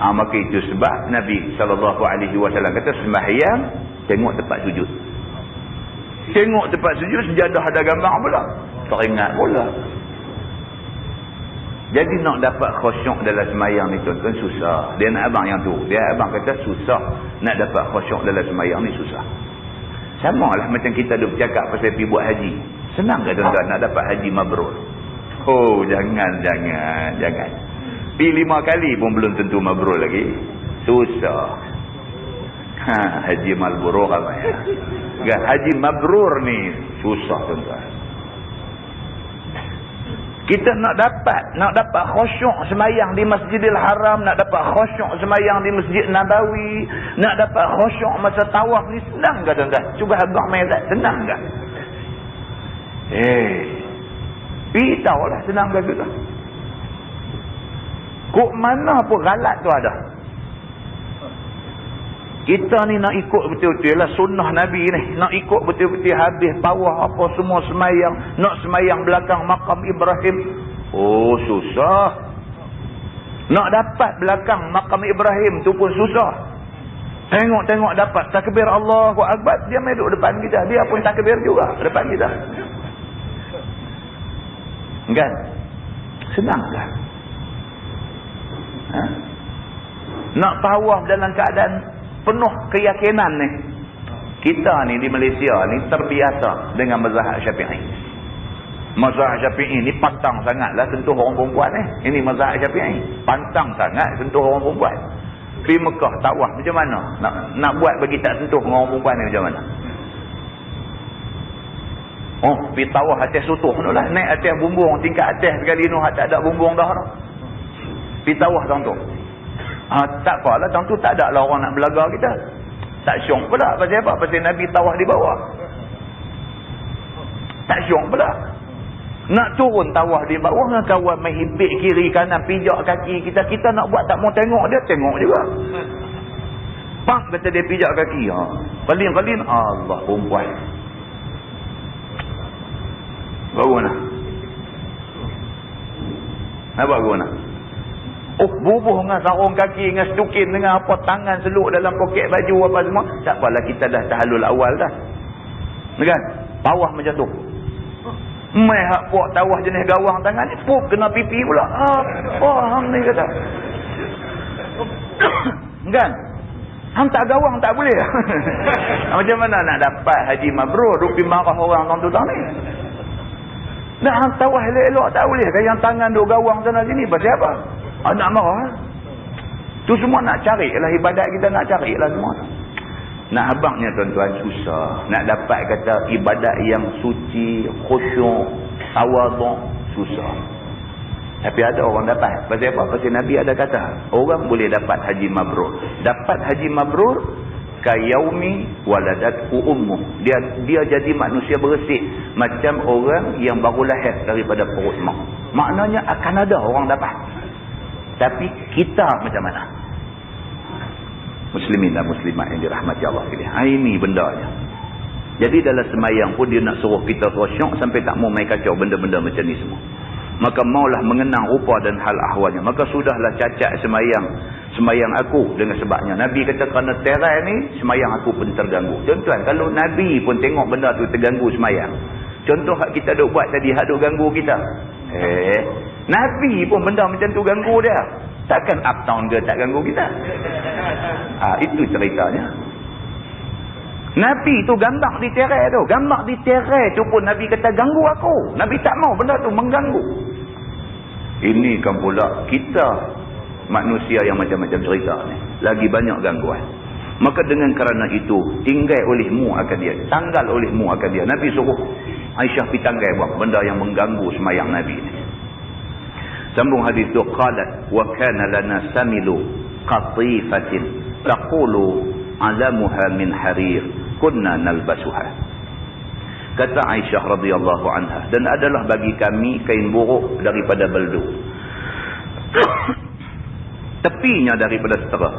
Maka itu sebab Nabi SAW kata semayang tengok tempat sujud. Tengok tempat sujud sejadah ada gambar pula. Teringat pula. Jadi nak dapat khusyuk dalam semayang ni tuan-tuan susah. Dia nak abang yang tu. Dia abang kata susah. Nak dapat khusyuk dalam semayang ni susah. Sama lah macam kita duk cakap pasal pergi buat haji. Senang ke tuan-tuan nak dapat haji mabrur? Oh jangan. Pergi 5 kali pun belum tentu mabrur lagi. Susah. Haji mabrur apa ya? Haji mabrur ni susah tuan-tuan. Kita nak dapat khusyuk semayang di Masjidil Haram, nak dapat khusyuk semayang di Masjid Nabawi, nak dapat khusyuk masa tawaf ni senang ke tuan-tuan? Cuba abang main tak? Senang ke? Beritahu lah senang ke kita. Kok mana pun galat tu ada. Kita ni nak ikut betul-betul lah sunnah Nabi ni. Nak ikut betul-betul habis bawah apa semua semayang. Nak semayang belakang makam Ibrahim. Oh susah. Nak dapat belakang makam Ibrahim tu pun susah. Tengok-tengok dapat takbir Allahu Akbar. Dia main duduk depan kita. Dia pun takbir juga depan kita. Kan? Senang kan? Nak tawaf dalam keadaan penuh keyakinan ni. Kita ni di Malaysia ni terbiasa dengan mazhab Syafi'i. Mazhab Syafi'i ni pantang sangatlah sentuh orang perempuan ni. Ini mazhab Syafi'i. Pantang sangat sentuh orang perempuan. Pergi Mekah tawaf macam mana? Nak buat bagi tak sentuh orang perempuan ni macam mana? Oh, pergi tawaf atas sutuh tu lah. Naik atas bumbung tingkat atas sekali tu tak ada bumbung dah tu. Pergi tawaf tu. Tak apalah tentu tak ada lah orang nak belaga kita. Tak syok pula. Pasal apa? Pasal Nabi tawaf di bawah. Tak syok pula. Nak turun tawaf di bawah dengan kawan main himpit kiri kanan pijak kaki kita. Kita nak buat tak mau tengok dia, tengok juga. Pak kata dia pijak kaki. Kalin-kalin Allah perempuan. Baru nak. Nampak baru nak. Oh, bubuh dengan sarung kaki, dengan setukin, dengan apa, tangan seluk dalam poket baju apa semua. Tak apalah kita dah tahalul awal dah. Kan? Bawah macam tu. Mai hak puak tawah jenis gawang tangan ni, pup kena pipi pula. Hang ni kata. Kan? Hang tak gawang tak boleh. Macam mana nak dapat haji mabrur, rupi marah orang tuan-tuan ni? Nak hang tawah elok-elok tak boleh. Yang tangan duk gawang sana sini, pasal apa? Nak marah. Tu semua nak cari lah ibadat kita, nak cari lah semua. Nak habangnya tuan-tuan susah. Nak dapat kata ibadat yang suci, khusyuk, tawaduk, susah. Tapi ada orang dapat. Pasal apa? Pasal Nabi ada kata, orang boleh dapat haji mabrur. Dapat haji mabrur kayaumi waladatku ummuh. Dia jadi manusia bersih macam orang yang baru lahir daripada perut mak. Maknanya akan ada orang dapat. Tapi kita macam mana? Muslimin dan muslimat yang dirahmati Allah sekalian. Ini bendanya. Jadi dalam semayang pun dia nak suruh kita khusyuk sampai tak mau main kacau benda-benda macam ni semua. Maka maulah mengenang rupa dan hal ahwalnya. Maka sudahlah cacat semayang aku dengan sebabnya. Nabi kata kerana terai ni semayang aku pun terganggu. Tuan-tuan, kalau Nabi pun tengok benda tu terganggu semayang. Contoh hak kita duk buat tadi, hak duk ganggu kita. Nabi pun benda macam tu ganggu dia. Takkan uptown ke tak ganggu kita? Itu ceritanya. Nabi tu gambar di terai tu. Gambar di terai tu pun Nabi kata ganggu aku. Nabi tak mau benda tu mengganggu. Ini kan pula kita manusia yang macam-macam cerita ni. Lagi banyak gangguan. Maka dengan kerana itu, tinggal olehmu akan dia. Tanggal olehmu akan dia. Nabi suruh Aisyah pergi tanggal buat benda yang mengganggu semayang Nabi ni. Sambung hadis tu, qalat wa kana lana samilu qatifatin taqulu alamuha min harir kunna nalbasuha. Kata Aisyah radhiyallahu anha, dan adalah bagi kami kain buruk daripada beldu. Tepinya daripada setera.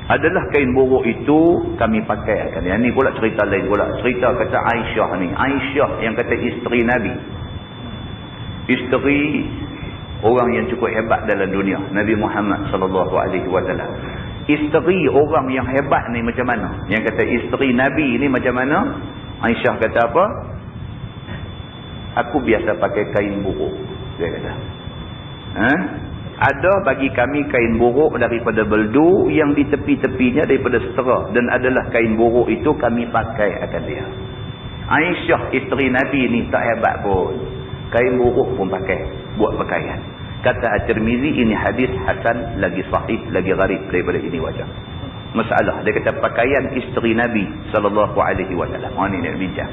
Adalah kain buruk itu kami pakai akan. Yang ni pula cerita lain pula. Cerita kata Aisyah ni. Aisyah yang kata isteri Nabi. Isteri orang yang cukup hebat dalam dunia. Nabi Muhammad sallallahu alaihi wasallam. Isteri orang yang hebat ni macam mana? Yang kata isteri Nabi ni macam mana? Aisyah kata apa? Aku biasa pakai kain buruk. Dia kata. Ada bagi kami kain buruk daripada beldu yang di tepi-tepinya daripada setera. Dan adalah kain buruk itu kami pakai akan dia. Aisyah isteri Nabi ni tak hebat pun. Kain buruk pun pakai. Buat pakaian. Kata At-Tirmizi, ini hadis hasan lagi sahih, lagi gharib daripada ini wajah. Masalah. Dia kata pakaian isteri Nabi sallallahu alaihi wasallam. Ini dia bincang.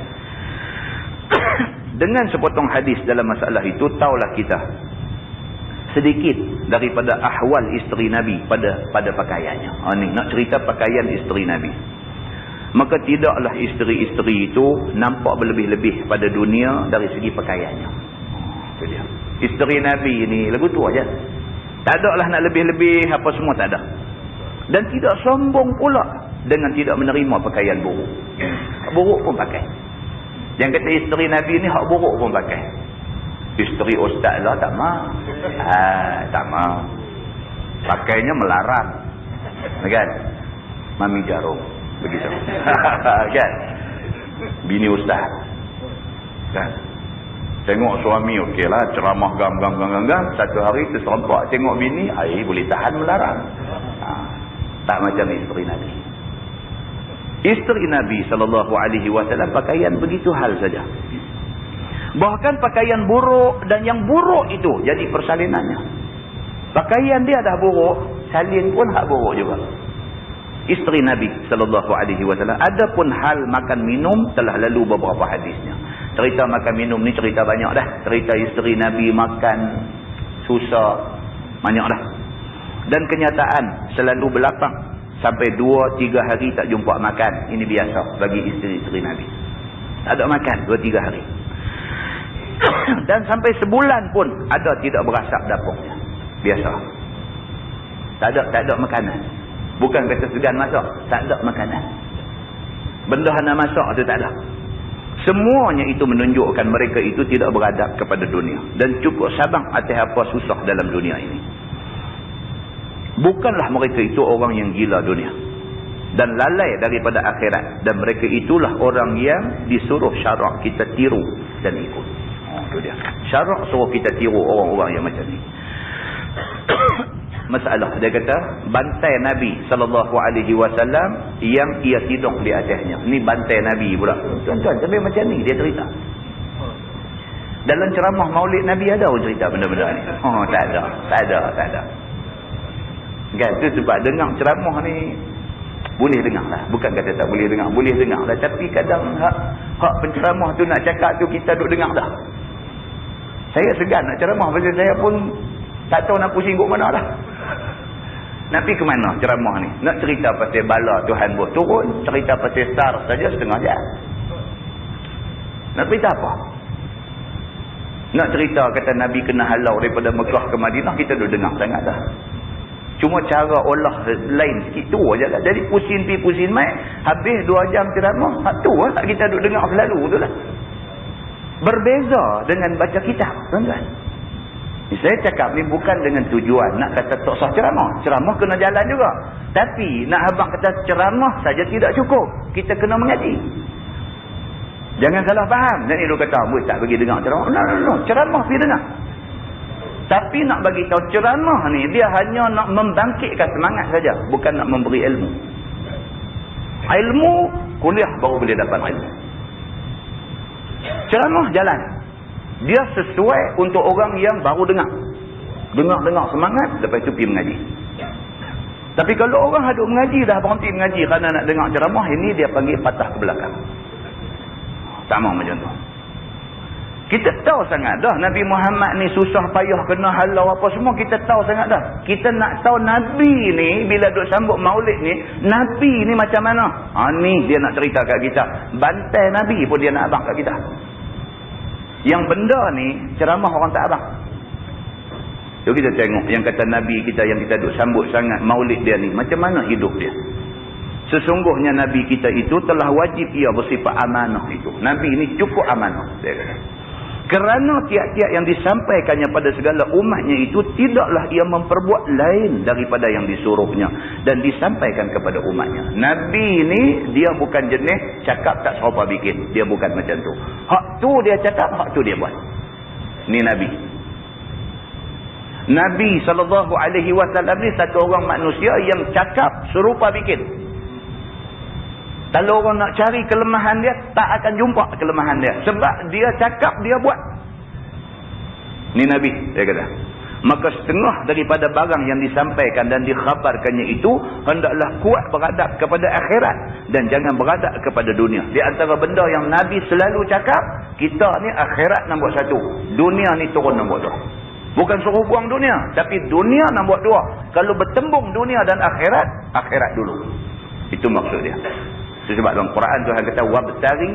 Dengan sepotong hadis dalam masalah itu, taulah kita sedikit daripada ahwal isteri Nabi pada pakaiannya. Ini nak cerita pakaian isteri Nabi. Maka tidaklah isteri-isteri itu nampak berlebih-lebih pada dunia dari segi pakaiannya. Itu dia. Isteri Nabi ini lagu tu aja. Tak ada lah nak lebih-lebih apa semua, tak ada. Dan tidak sombong pula dengan tidak menerima pakaian buruk. Buruk pun pakai. Yang kata isteri Nabi ni hak buruk pun pakai. Isteri ustaz lah tak mau. Tak mau. Pakainya melarang. Kan? Mami jarum. Begitu. Kan? Bini ustaz. Kan? Tengok suami okeylah, ceramah gam. Satu hari terserempak tengok bini, boleh tahan melarang. Tak macam isteri Nabi. Isteri Nabi SAW pakaian begitu hal saja. Bahkan pakaian buruk dan yang buruk itu jadi persalinannya. Pakaian dia dah buruk, salin pun hak buruk juga. Isteri Nabi SAW. Adapun hal makan minum telah lalu beberapa hadisnya. Cerita makan minum ni cerita banyak dah. Cerita isteri Nabi makan susah banyak dah. Dan kenyataan selalu berlapang sampai 2-3 hari tak jumpa makan. Ini biasa bagi isteri-isteri Nabi. Tak ada makan 2-3 hari. Dan sampai sebulan pun ada tidak berasap dapurnya. Biasa. Tak ada makanan. Bukan kata segan masak, tak ada makanan. Benda nak masak tu tak ada. Semuanya itu menunjukkan mereka itu tidak beradab kepada dunia dan cukup sabar atas apa susah dalam dunia ini. Bukanlah mereka itu orang yang gila dunia dan lalai daripada akhirat, dan mereka itulah orang yang disuruh syarak kita tiru dan ikut. tu dia. Syarak suruh kita tiru orang-orang yang macam ni. Masalah dia kata bantai Nabi SAW yang ia tidur di atasnya. Ni bantai Nabi pula. Tuan-tuan, tapi macam ni dia cerita. Dalam ceramah Maulid Nabi ada orang cerita benda-benda ni. Oh, tak ada. Kan tu sebab dengar ceramah ni boleh dengar lah. Bukan kata tak boleh dengar lah. Tapi kadang hak penceramah tu nak cakap tu kita duk dengar dah. Saya segan nak ceramah pasal saya pun tak tahu nak pusing kat mana dah. Nak pergi ke mana ceramah ni? Nak cerita pasal bala Tuhan buat turun, cerita pasal star saja setengah jam. Nak cerita apa? Nak cerita kata Nabi kena halau daripada Mekah ke Madinah, kita dah dengar sangat dah. Cuma cara olah lain sikit tu aja lah. Jadi pusing mai, habis 2 jam ceramah, hak tu lah kita duk dengar selalu tu lah. Berbeza dengan baca kitab, tuan-tuan. Saya cakap ni bukan dengan tujuan nak kata tak sah ceramah. Ceramah kena jalan juga. Tapi nak abang kata ceramah saja tidak cukup. Kita kena mengaji. Jangan salah faham. Dan dia kata, tak bagi dengar ceramah. No. Ceramah pergi dengar. Tapi nak bagi tahu ceramah ni dia hanya nak membangkitkan semangat saja, bukan nak memberi ilmu. Ilmu kuliah baru boleh dapat ilmu. Ceramah jalan. Dia sesuai untuk orang yang baru dengar. Dengar semangat, lepas itu pergi mengaji. Tapi kalau orang hadut mengaji, dah berhenti mengaji kerana nak dengar ceramah, ini dia panggil patah ke belakang. Sama macam tu. Kita tahu sangat dah Nabi Muhammad ni susah payah kena halau apa semua, kita tahu sangat dah. Kita nak tahu Nabi ni bila duk sambut Maulid ni, Nabi ni macam mana? Ni dia nak cerita kat kita. Bantai Nabi pun dia nak abang kat kita. Yang benda ni ceramah orang tak abang. Jom kita tengok yang kata Nabi kita yang kita duk sambut sangat Maulid dia ni, macam mana hidup dia. Sesungguhnya Nabi kita itu telah wajib ia bersifat amanah itu. Nabi ni cukup amanah, dia kata. Kerana tiap-tiap yang disampaikannya pada segala umatnya itu tidaklah ia memperbuat lain daripada yang disuruhnya dan disampaikan kepada umatnya. Nabi ni dia bukan jenis cakap tak serupa bikin. Dia bukan macam tu. Hak tu dia cakap, hak tu dia buat. Ni Nabi. Nabi SAW ni satu orang manusia yang cakap serupa bikin. Kalau orang nak cari kelemahan dia, tak akan jumpa kelemahan dia. Sebab dia cakap, dia buat. Ni Nabi, dia kata. Maka setengah daripada barang yang disampaikan dan dikhabarkannya itu, hendaklah kuat beradab kepada akhirat. Dan jangan beradab kepada dunia. Di antara benda yang Nabi selalu cakap, kita ni akhirat nombor 1. Dunia ni turun nombor 2. Bukan suruh buang dunia. Tapi dunia nombor 2. Kalau bertembung dunia dan akhirat, akhirat dulu. Itu maksud dia. Sebab dalam Quran Tuhan kata wabtaghi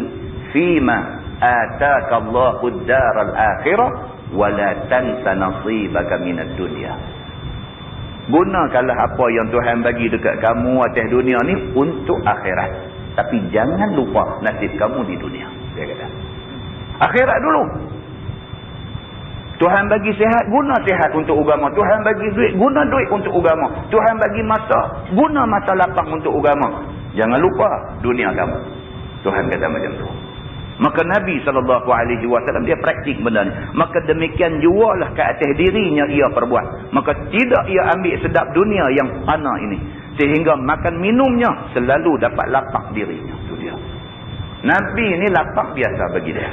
fima ataakallahu ad-daral akhirah wa la tansa nasibaka minad dunya. Gunakanlah apa yang Tuhan bagi dekat kamu atas dunia ni untuk akhirat. Tapi jangan lupa nasib kamu di dunia. Dia kata. Akhirat dulu. Tuhan bagi sihat, guna sihat untuk agama. Tuhan bagi duit, guna duit untuk agama. Tuhan bagi masa, guna masa lapang untuk agama. Jangan lupa dunia kamu. Tuhan kata macam tu. Maka Nabi SAW dia praktik benda ni. Maka demikian jualah ke atas dirinya ia perbuat. Maka tidak ia ambil sedap dunia yang fana ini. Sehingga makan minumnya selalu dapat lapang dirinya. Itu dia. Nabi ni lapang biasa bagi dia.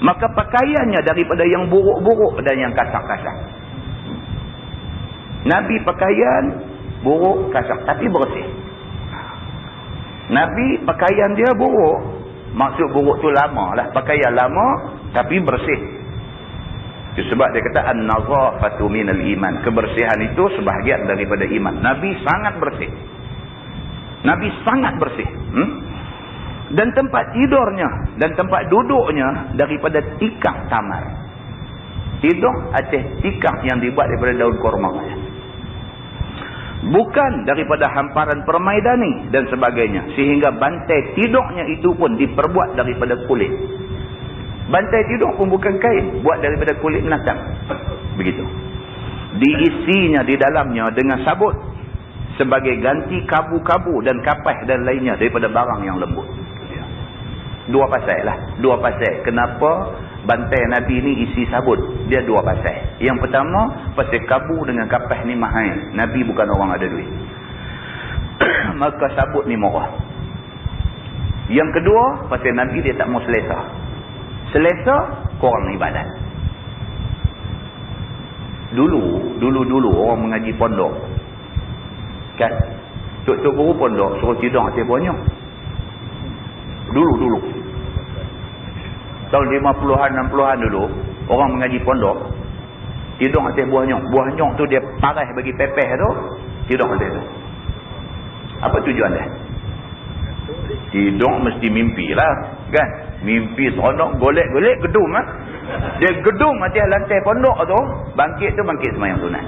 Maka pakaiannya daripada yang buruk-buruk dan yang kasar-kasar. Nabi pakaian buruk, kasar. Tapi bersih. Nabi pakaian dia buruk. Maksud buruk tu lama lah. Pakaian lama tapi bersih. Sebab dia kata an-nazafatu minal iman. Kebersihan itu sebahagian daripada iman. Nabi sangat bersih. Nabi sangat bersih. Dan tempat tidurnya dan tempat duduknya daripada tikar tamar. Tidur atas tikar yang dibuat daripada daun korma. Bukan daripada hamparan permaidani dan sebagainya. Sehingga bantai tidurnya itu pun diperbuat daripada kulit. Bantai tidur pun bukan kain. Buat daripada kulit binatang. Begitu. Diisinya di dalamnya dengan sabut. Sebagai ganti kabu-kabu dan kapas dan lainnya daripada barang yang lembut. Dua pasal lah. Dua pasal. Kenapa bantai Nabi ni isi sabut. Dia dua pasal. Yang pertama, pasal kabu dengan kapas ni mahal. Nabi bukan orang ada duit. Maka sabut ni murah. Yang kedua, pasal Nabi dia tak mau selesa. Selesa, korang ibadat. Dulu orang mengaji pondok. Kan? Tok-tok guru pondok suruh tidur atas buahnya. Dulu. Tahun 50-an, 60-an dulu, orang mengaji pondok, tidur atas buahnya. Buahnya tu dia parah bagi pepeh tu, tidur atas tu. Apa tujuan dia? Tidur mesti mimpi lah. Kan? Mimpi seronok, golek-golek, gedung lah. Dia gedung atas lantai pondok tu, bangkit sembahyang sunat.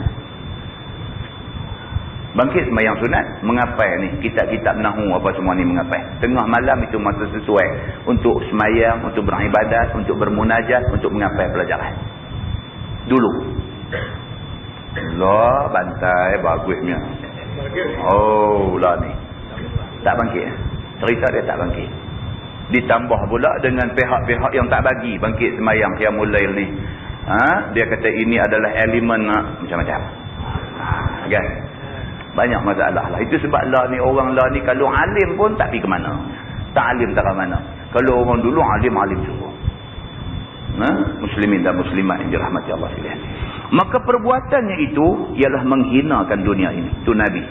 Bangkit sembahyang sunat, mengapai ni, kitab-kitab nahu apa semua ni mengapai. Tengah malam itu masa sesuai untuk sembahyang, untuk beribadat, untuk bermunajat, untuk mengapai pelajaran. Dulu. Allah, bantai bagusnya. Oh, lah ni. Tak bangkit. Cerita dia tak bangkit. Ditambah pula dengan pihak-pihak yang tak bagi bangkit sembahyang qiyamul lail ni. Dia kata ini adalah elemen macam-macam. Kan? Banyak masalah lah. Itu sebab lah ni, orang lah ni kalau alim pun tak pergi ke mana. Tak alim tak ke mana. Kalau orang dulu alim semua. Muslimin dan muslimat yang dirahmati Allah sekalian. Maka perbuatannya itu ialah menghinakan dunia ini. Itu Nabi.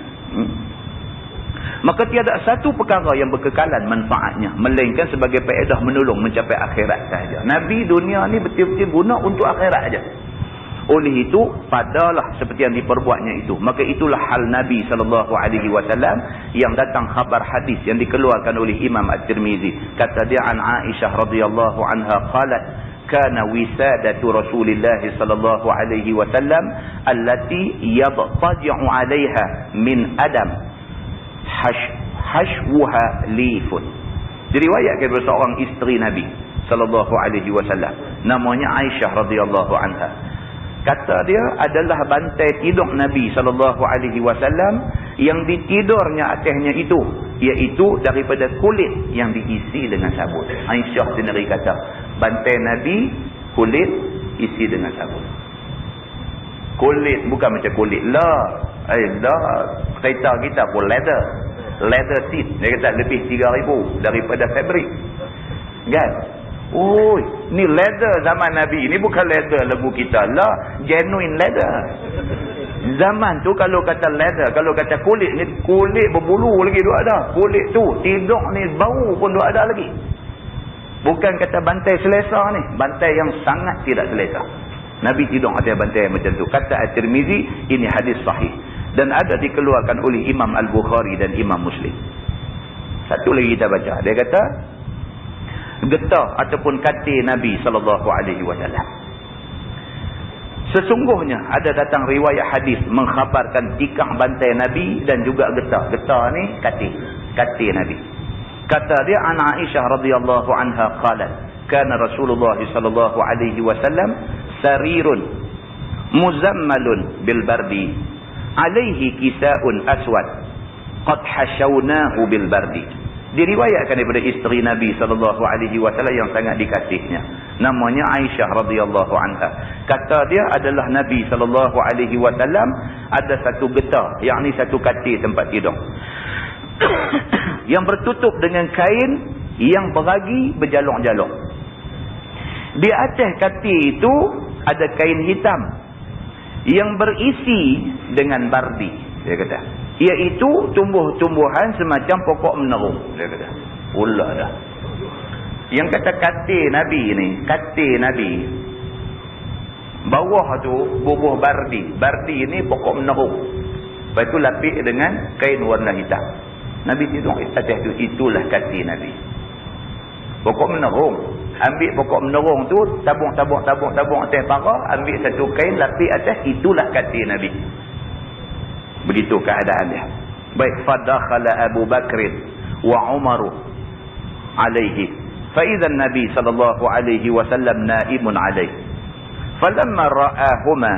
Maka tiada satu perkara yang berkekalan manfaatnya, melainkan sebagai faedah menolong mencapai akhirat sahaja. Nabi dunia ni betul-betul guna untuk akhirat saja. Oleh itu, padalah seperti yang diperbuatnya itu. Maka itulah hal Nabi SAW yang datang khabar hadis yang dikeluarkan oleh Imam At-Tirmizi. Kata dia an Aisyah radhiyallahu anha qalat, kana wisadatu Rasulillah sallallahu alaihi wasallam allati yadtaji'u 'alaiha min adam hashwuha lifun. Diriwayatkan dari seorang isteri Nabi sallallahu alaihi wasallam, namanya Aisyah radhiyallahu anha. Kata dia adalah bantai tidur Nabi sallallahu alaihi wasallam yang ditidurnya atasnya itu, iaitu daripada kulit yang diisi dengan sabun. Aisyah sendiri kata, bantai Nabi kulit isi dengan sabun. Kulit bukan macam kulit lah. Kereta kita pun leather seat. Dia kata lebih 3,000 daripada fabric. Kan? Oh, ni leather zaman Nabi. Ni bukan leather lembu kita lah. Genuine leather. Zaman tu kalau kata leather, kalau kata kulit ni, kulit berbulu lagi duk ada. Kulit tu tidur ni bau pun duk ada lagi. Bukan kata bantai selesa ni. Bantai yang sangat tidak selesa. Nabi tidur atas bantai macam tu. Kata At-Tirmizi, ini hadis sahih. Dan ada dikeluarkan oleh Imam Al-Bukhari dan Imam Muslim. Satu lagi kita baca. Dia kata, getah ataupun katil Nabi SAW. Sesungguhnya ada datang riwayat hadis mengkhabarkan tikar bantai Nabi dan juga getah. Getah ni katil Nabi. Kata dia an Aisyah radhiyallahu anha qalat, kana Rasulullah sallallahu alaihi wasallam sarirun muzammalun bil bardi alaihi kisaun aswad qad hashawnahu bil bardi. Diriwayatkan daripada isteri Nabi SAW yang sangat dikasihnya. Namanya Aisyah radhiyallahu anha. Kata dia adalah Nabi SAW ada satu getah, yakni satu katil tempat tidur. Yang bertutup dengan kain yang beragi berjaluk-jaluk. Di atas katil itu ada kain hitam yang berisi dengan bardi, dia kata. Iaitu tumbuh-tumbuhan semacam pokok menerung, dia kata. Pula dah. Yang kata katil Nabi ni, katil Nabi, bawah tu bubuh bardi. Bardi ni pokok menerung. Lepas tu lapik dengan kain warna hitam. Nabi tidur atas tu, itulah katil Nabi. Pokok menerung. Ambil pokok menerung tu, tabung atas para, ambil satu kain lapik atas, itulah katil Nabi. Begitu keadaan dia. Baik, fadakhala Abu Bakr wa Umar alaihi. Fa idza an-nabi sallallahu alaihi wasallam naimun alaihi. Falamma ra'ahuma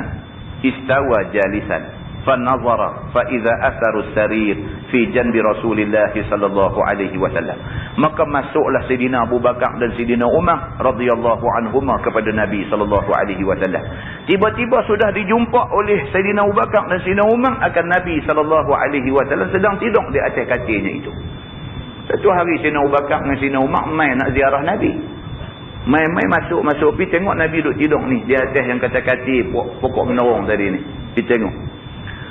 istawa jalisan. فنظر فإذا أثر السرير في fi janbi Rasulillah sallallahu alaihi wasallam. Maka masuklah Sayyidina Abu Bakar dan Sayyidina Umar radhiyallahu anhuma kepada Nabi sallallahu alaihi wasallam. Tiba-tiba sudah dijumpa oleh Sayyidina Abu Bakar dan Sayyidina Umar akan Nabi sallallahu alaihi wasallam sedang tidur di atas katilnya itu. Satu hari Sayyidina Abu Bakar dan Sayyidina Umar mai nak ziarah Nabi. Mai masuk pergi tengok Nabi duduk tidur ni di atas yang kata katil pokok menerong tadi ni. Pergi tengok.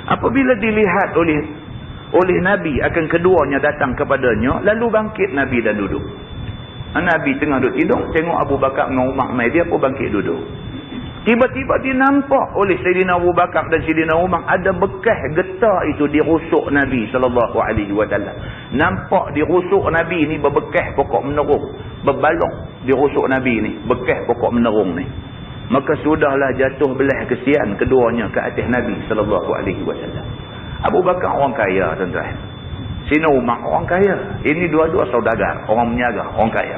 Apabila dilihat oleh Nabi akan keduanya datang kepadanya, lalu bangkit Nabi dan duduk. Nabi tengah duduk tidur, tengok Abu Bakar dengan Umar mai, dia pun bangkit duduk. Tiba-tiba dia nampak oleh Sayyidina Abu Bakar dan Sayyidina Umar ada bekas getah itu di rusuk Nabi sallallahu alaihi wasallam. Nampak di rusuk Nabi ni berbekas pokok menerung, berbalong di rusuk Nabi ni, bekas pokok menerung ni. Maka sudahlah jatuh belah kesian keduanya ke atas Nabi sallallahu alaihi wasallam. Abu Bakar orang kaya tuan-tuan. Sayyidina Umar orang kaya. Ini dua-dua saudagar, orang berniaga, orang kaya.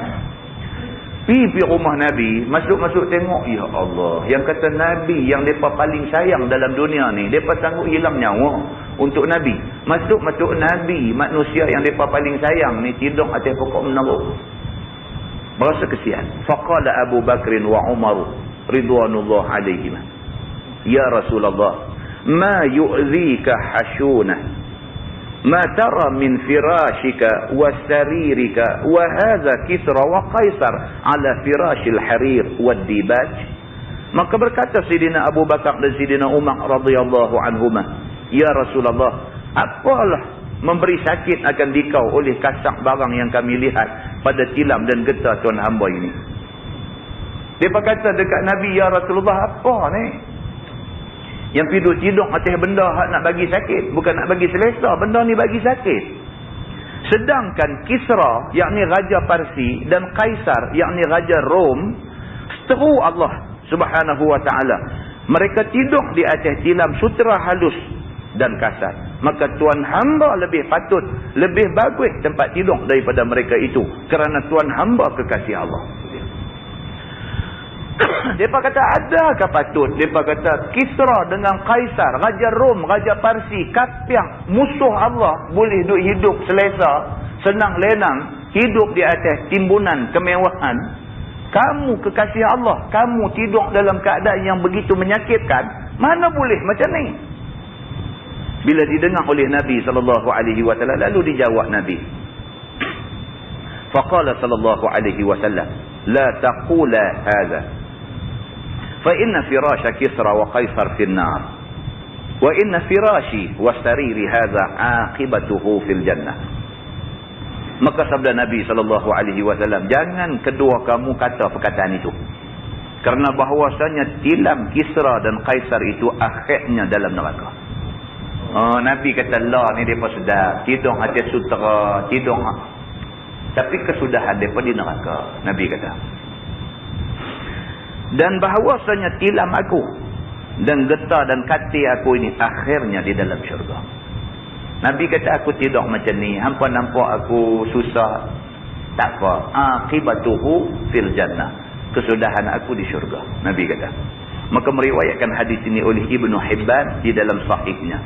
Pergi rumah Nabi, masuk-masuk tengok, ya Allah, yang kata Nabi yang mereka paling sayang dalam dunia ni, mereka sanggup hilang nyawa untuk Nabi. Masuk-masuk Nabi, manusia yang mereka paling sayang ni, tidur atas pokok menerung. Berasa kesian. Faqala Abu Bakrin wa Umar ridwanullah alaihim, ya Rasulullah, ma yu'zika hashuna ma tara min firashika wa saririka wa hadha Kisra wa Qaisar ala firashil harir wa dibaj. Maka berkata Sayyidina Abu Bakar dan Sayyidina Umar radhiyallahu anhuma, ya Rasulullah, apalah memberi sakit akan dikau oleh kasak barang yang kami lihat pada tilam dan getah tuan hamba ini. Dia kata dekat Nabi, ya Rasulullah, apa ni yang pergi tidur atas benda nak bagi sakit, bukan nak bagi selesa, benda ni bagi sakit. Sedangkan Kisra, yakni Raja Parsi, dan Kaisar, yakni Raja Rom, seteru Allah subhanahu wa ta'ala, mereka tidur di atas tilam sutera halus dan kasar. Maka tuan hamba lebih patut, lebih bagus tempat tidur daripada mereka itu, kerana tuan hamba kekasih Allah. Mereka kata, adakah patut? Mereka kata, Kisra dengan Kaisar, Raja Rom, Raja Parsi, kapiang, musuh Allah, boleh hidup selesa, senang lenang, hidup di atas timbunan kemewahan. Kamu kekasih Allah, kamu tidur dalam keadaan yang begitu menyakitkan, mana boleh macam ni? Bila didengar oleh Nabi SAW, lalu dijawab Nabi. Faqala sallallahu alaihi wasallam, la taqula hadha, fa inna firasha Kisra wa Qaisar fi an-nar, wa inna firashi wa sariri hadha aqibatuhu fil jannah. Maka sabda Nabi SAW, jangan kedua kamu kata perkataan itu, kerana bahawasanya tilam Kisra dan Kaisar itu akhirnya dalam neraka. Nabi kata, lah ni mereka sedap tidur atas sutera, tidur, tapi kesudahan mereka di neraka. Nabi kata, dan bahawasanya tilam aku dan getah dan katil aku ini akhirnya di dalam syurga. Nabi kata, aku tidur macam ni, hampa nampak aku susah, tak apa, aqibatuhu fil jannah, kesudahan aku di syurga. Nabi kata. Maka meriwayatkan hadis ini oleh Ibnu Hibban di dalam sahihnya.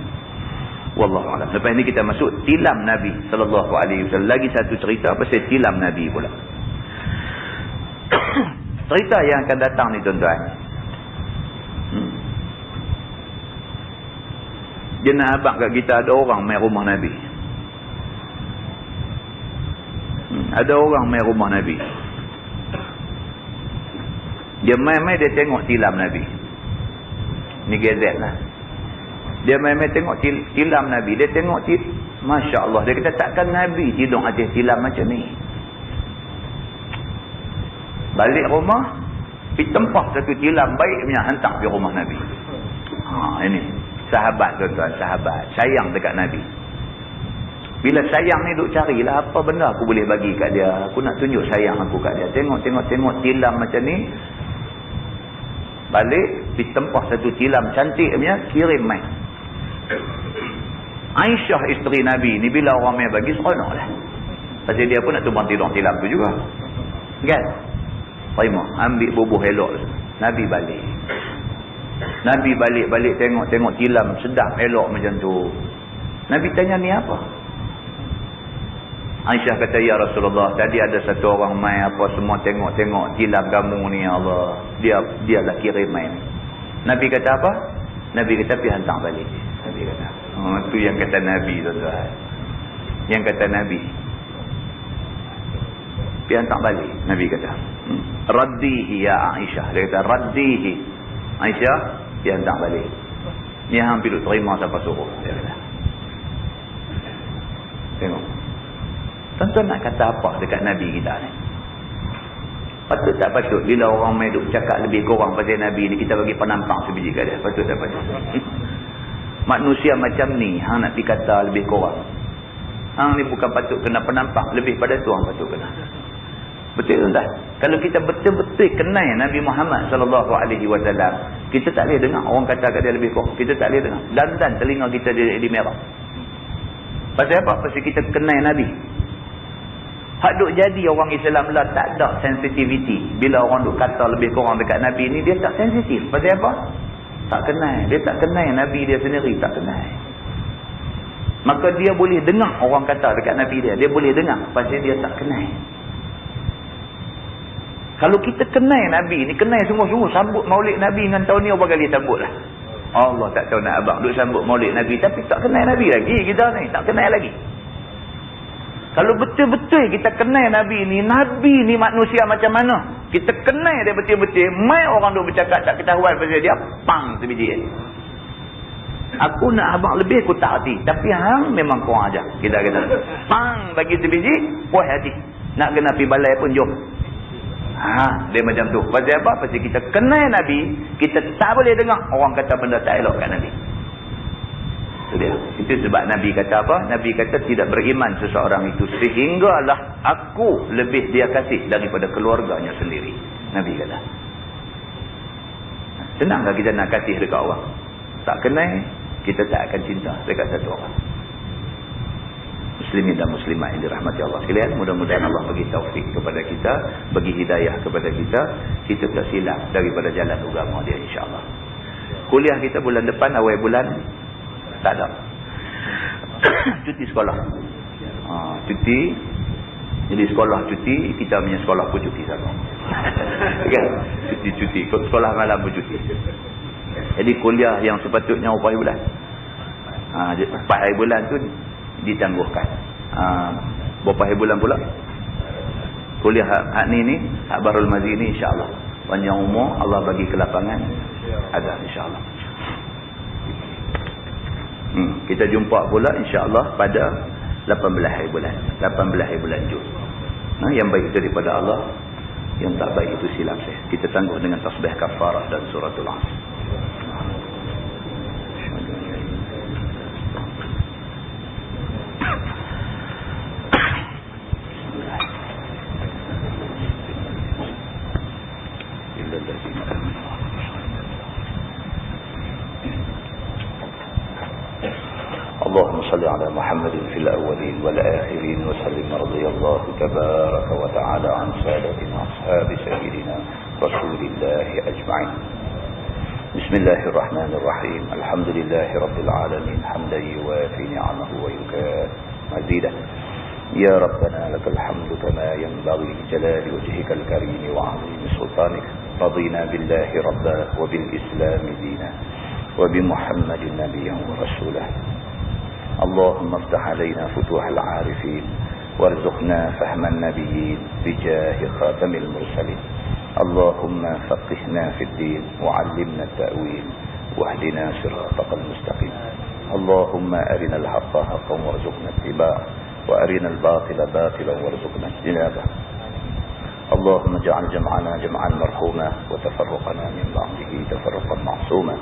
Wallahu a'lam. Lepas ini kita masuk tilam Nabi sallallahu alaihi wasallam. Lagi satu cerita pasal tilam Nabi pula. Cerita yang akan datang ni tuan-tuan. Dia nak abang kat kita, ada orang main rumah Nabi. Ada orang main rumah Nabi. Dia main-main dia tengok tilam Nabi. Ni gazet lah. Dia main-main tengok tilam Nabi. Dia tengok Masya Allah. Dia kata, takkan Nabi tidur atas tilam macam ni. Balik rumah, pergi tempah satu tilam baik punya, hantar pergi rumah Nabi. Ini sahabat tuan-tuan, sahabat sayang dekat Nabi. Bila sayang ni duk carilah apa benda aku boleh bagi kat dia, aku nak tunjuk sayang aku kat dia. Tengok tilam macam ni. Balik pergi tempah satu tilam cantik punya, kirim mai. Aisyah isteri Nabi ni bila orang mai bagi seronok lah. Pasal dia pun nak tumpang tidur tilam tu juga, kan? Terima, ambil bubuh elok. Nabi balik. Nabi balik tengok tilam sedap elok macam tu. Nabi tanya, ni apa? Aisyah kata, ya Rasulullah, tadi ada satu orang mai apa semua tengok-tengok tilam kamu ni, Allah. Dia lah kirim mai ni. Nabi kata apa? Nabi kata, pergi hantar balik. Nabi kata. Tu yang kata Nabi, tuan-tuan. Yang kata Nabi. Pergi hantar balik. Nabi kata. Raddihi ya Aisyah. Dia kata, raddihi. Aisyah, pergi hantar balik. Ni hang pergi terima siapa suruh. Dia kata. Tengok. Tuan-tuan nak kata apa dekat Nabi kita ni? Patut tak patut bila orang main duk cakap lebih kurang pasal Nabi ni, kita bagi penampak sebiji kat dia? Patut tak patut? Manusia macam ni hang nak dikata lebih kurang. Hang ni bukan patut kena penampak, lebih pada tu hang patut kena. Betul tak? Kalau kita betul-betul kenal Nabi Muhammad SAW, kita tak boleh dengar orang kata kat dia lebih kurang. Kita tak boleh dengar. Dan telinga kita di merah. Pasal apa? Pasal kita kenal Nabi. Hak duk jadi orang Islam lah tak ada sensitivity. Bila orang duk kata lebih kurang dekat Nabi ni, dia tak sensitif. Pasal apa? Tak kenal. Dia tak kenal Nabi dia sendiri. Tak kenal. Maka dia boleh dengar orang kata dekat Nabi dia. Dia boleh dengar. Pasal dia tak kenal. Kalau kita kenal Nabi ni, kenal sungguh-sungguh, sambut maulid Nabi dengan tahun ni berapa kali sambut lah. Allah tak tahu nak abang duk sambut maulid Nabi. Tapi tak kenal Nabi lagi kita ni. Tak kenal lagi. Kalau betul-betul kita kenal Nabi ni manusia macam mana? Kita kenal dia betul-betul. Mai orang duk bercakap tak ketahuan pasal dia, pang sebiji. Aku nak abang lebih aku tak hati. Tapi hang memang kurang ajar. Kita kata, pang bagi sebiji, puas hati. Nak kena pergi balai pun jom. Dia macam tu. Pasal apa? Pasal kita kenal Nabi, kita tak boleh dengar orang kata benda tak elok kat Nabi. Dia. Itu sebab Nabi kata apa? Nabi kata tidak beriman seseorang itu sehinggalah aku lebih dia kasih daripada keluarganya sendiri. Nabi kata. Senangkah kita nak kasih dekat orang? Tak kenal, kita tak akan cinta dekat satu orang. Muslimin dan muslimat yang dirahmati Allah sekalian, mudah-mudahan Allah bagi taufik kepada kita, bagi hidayah kepada kita, kita tak silap daripada jalan agama dia, insya-Allah. Kuliah kita bulan depan, awal bulan tak ada. Cuti sekolah. Cuti. Jadi sekolah cuti, kita punya sekolah pun cuti sama. Kan? Cuti-cuti. Sekolah malam pun cuti. Jadi kuliah yang sepatutnya 4 hari bulan. 4 hari bulan tu ditangguhkan. Berapa hari bulan pula? Kuliah hak ni, hak Bahrul Mazi ni, insya-Allah. Panjang umur, Allah bagi kelapangan. Ada, insya-Allah. Kita jumpa pula insya-Allah pada 18 hari bulan. 18 hari bulan Jun. Yang baik itu daripada Allah, yang tak baik itu silap saya. Kita tangguh dengan tasbih kafarah dan suratul Asr. اللهم صل على محمد في الأولين والآخرين وسلم. رضي الله تبارك وتعالى عن سادتنا أصحاب سيدنا رسول الله أجمعين. بسم الله الرحمن الرحيم. الحمد لله رب العالمين حمدا يوافي نعمه ويكافئ مزيده. يا ربنا لك الحمد كما ينبغي لجلال وجهك الكريم وعظيم سلطانك. رضينا بالله ربا وبالإسلام دينا وبمحمد نبيا ورسولا. اللهم افتح علينا فتوح العارفين وارزقنا فهم النبيين بجاه خاتم المرسلين. اللهم فقهنا في الدين وعلمنا التأويل واهدنا صراطك المستقيم. اللهم أرنا الحق حقا وارزقنا اتباعه وأرنا الباطل باطلا وارزقنا اجتنابه. اللهم اجعل جمعنا جمعا مرحوما وتفرقنا من بعده تفرقا معصوما.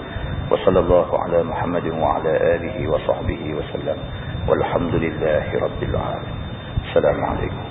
وصلى الله على محمد وعلى آله وصحبه وسلم والحمد لله رب العالمين. السلام عليكم.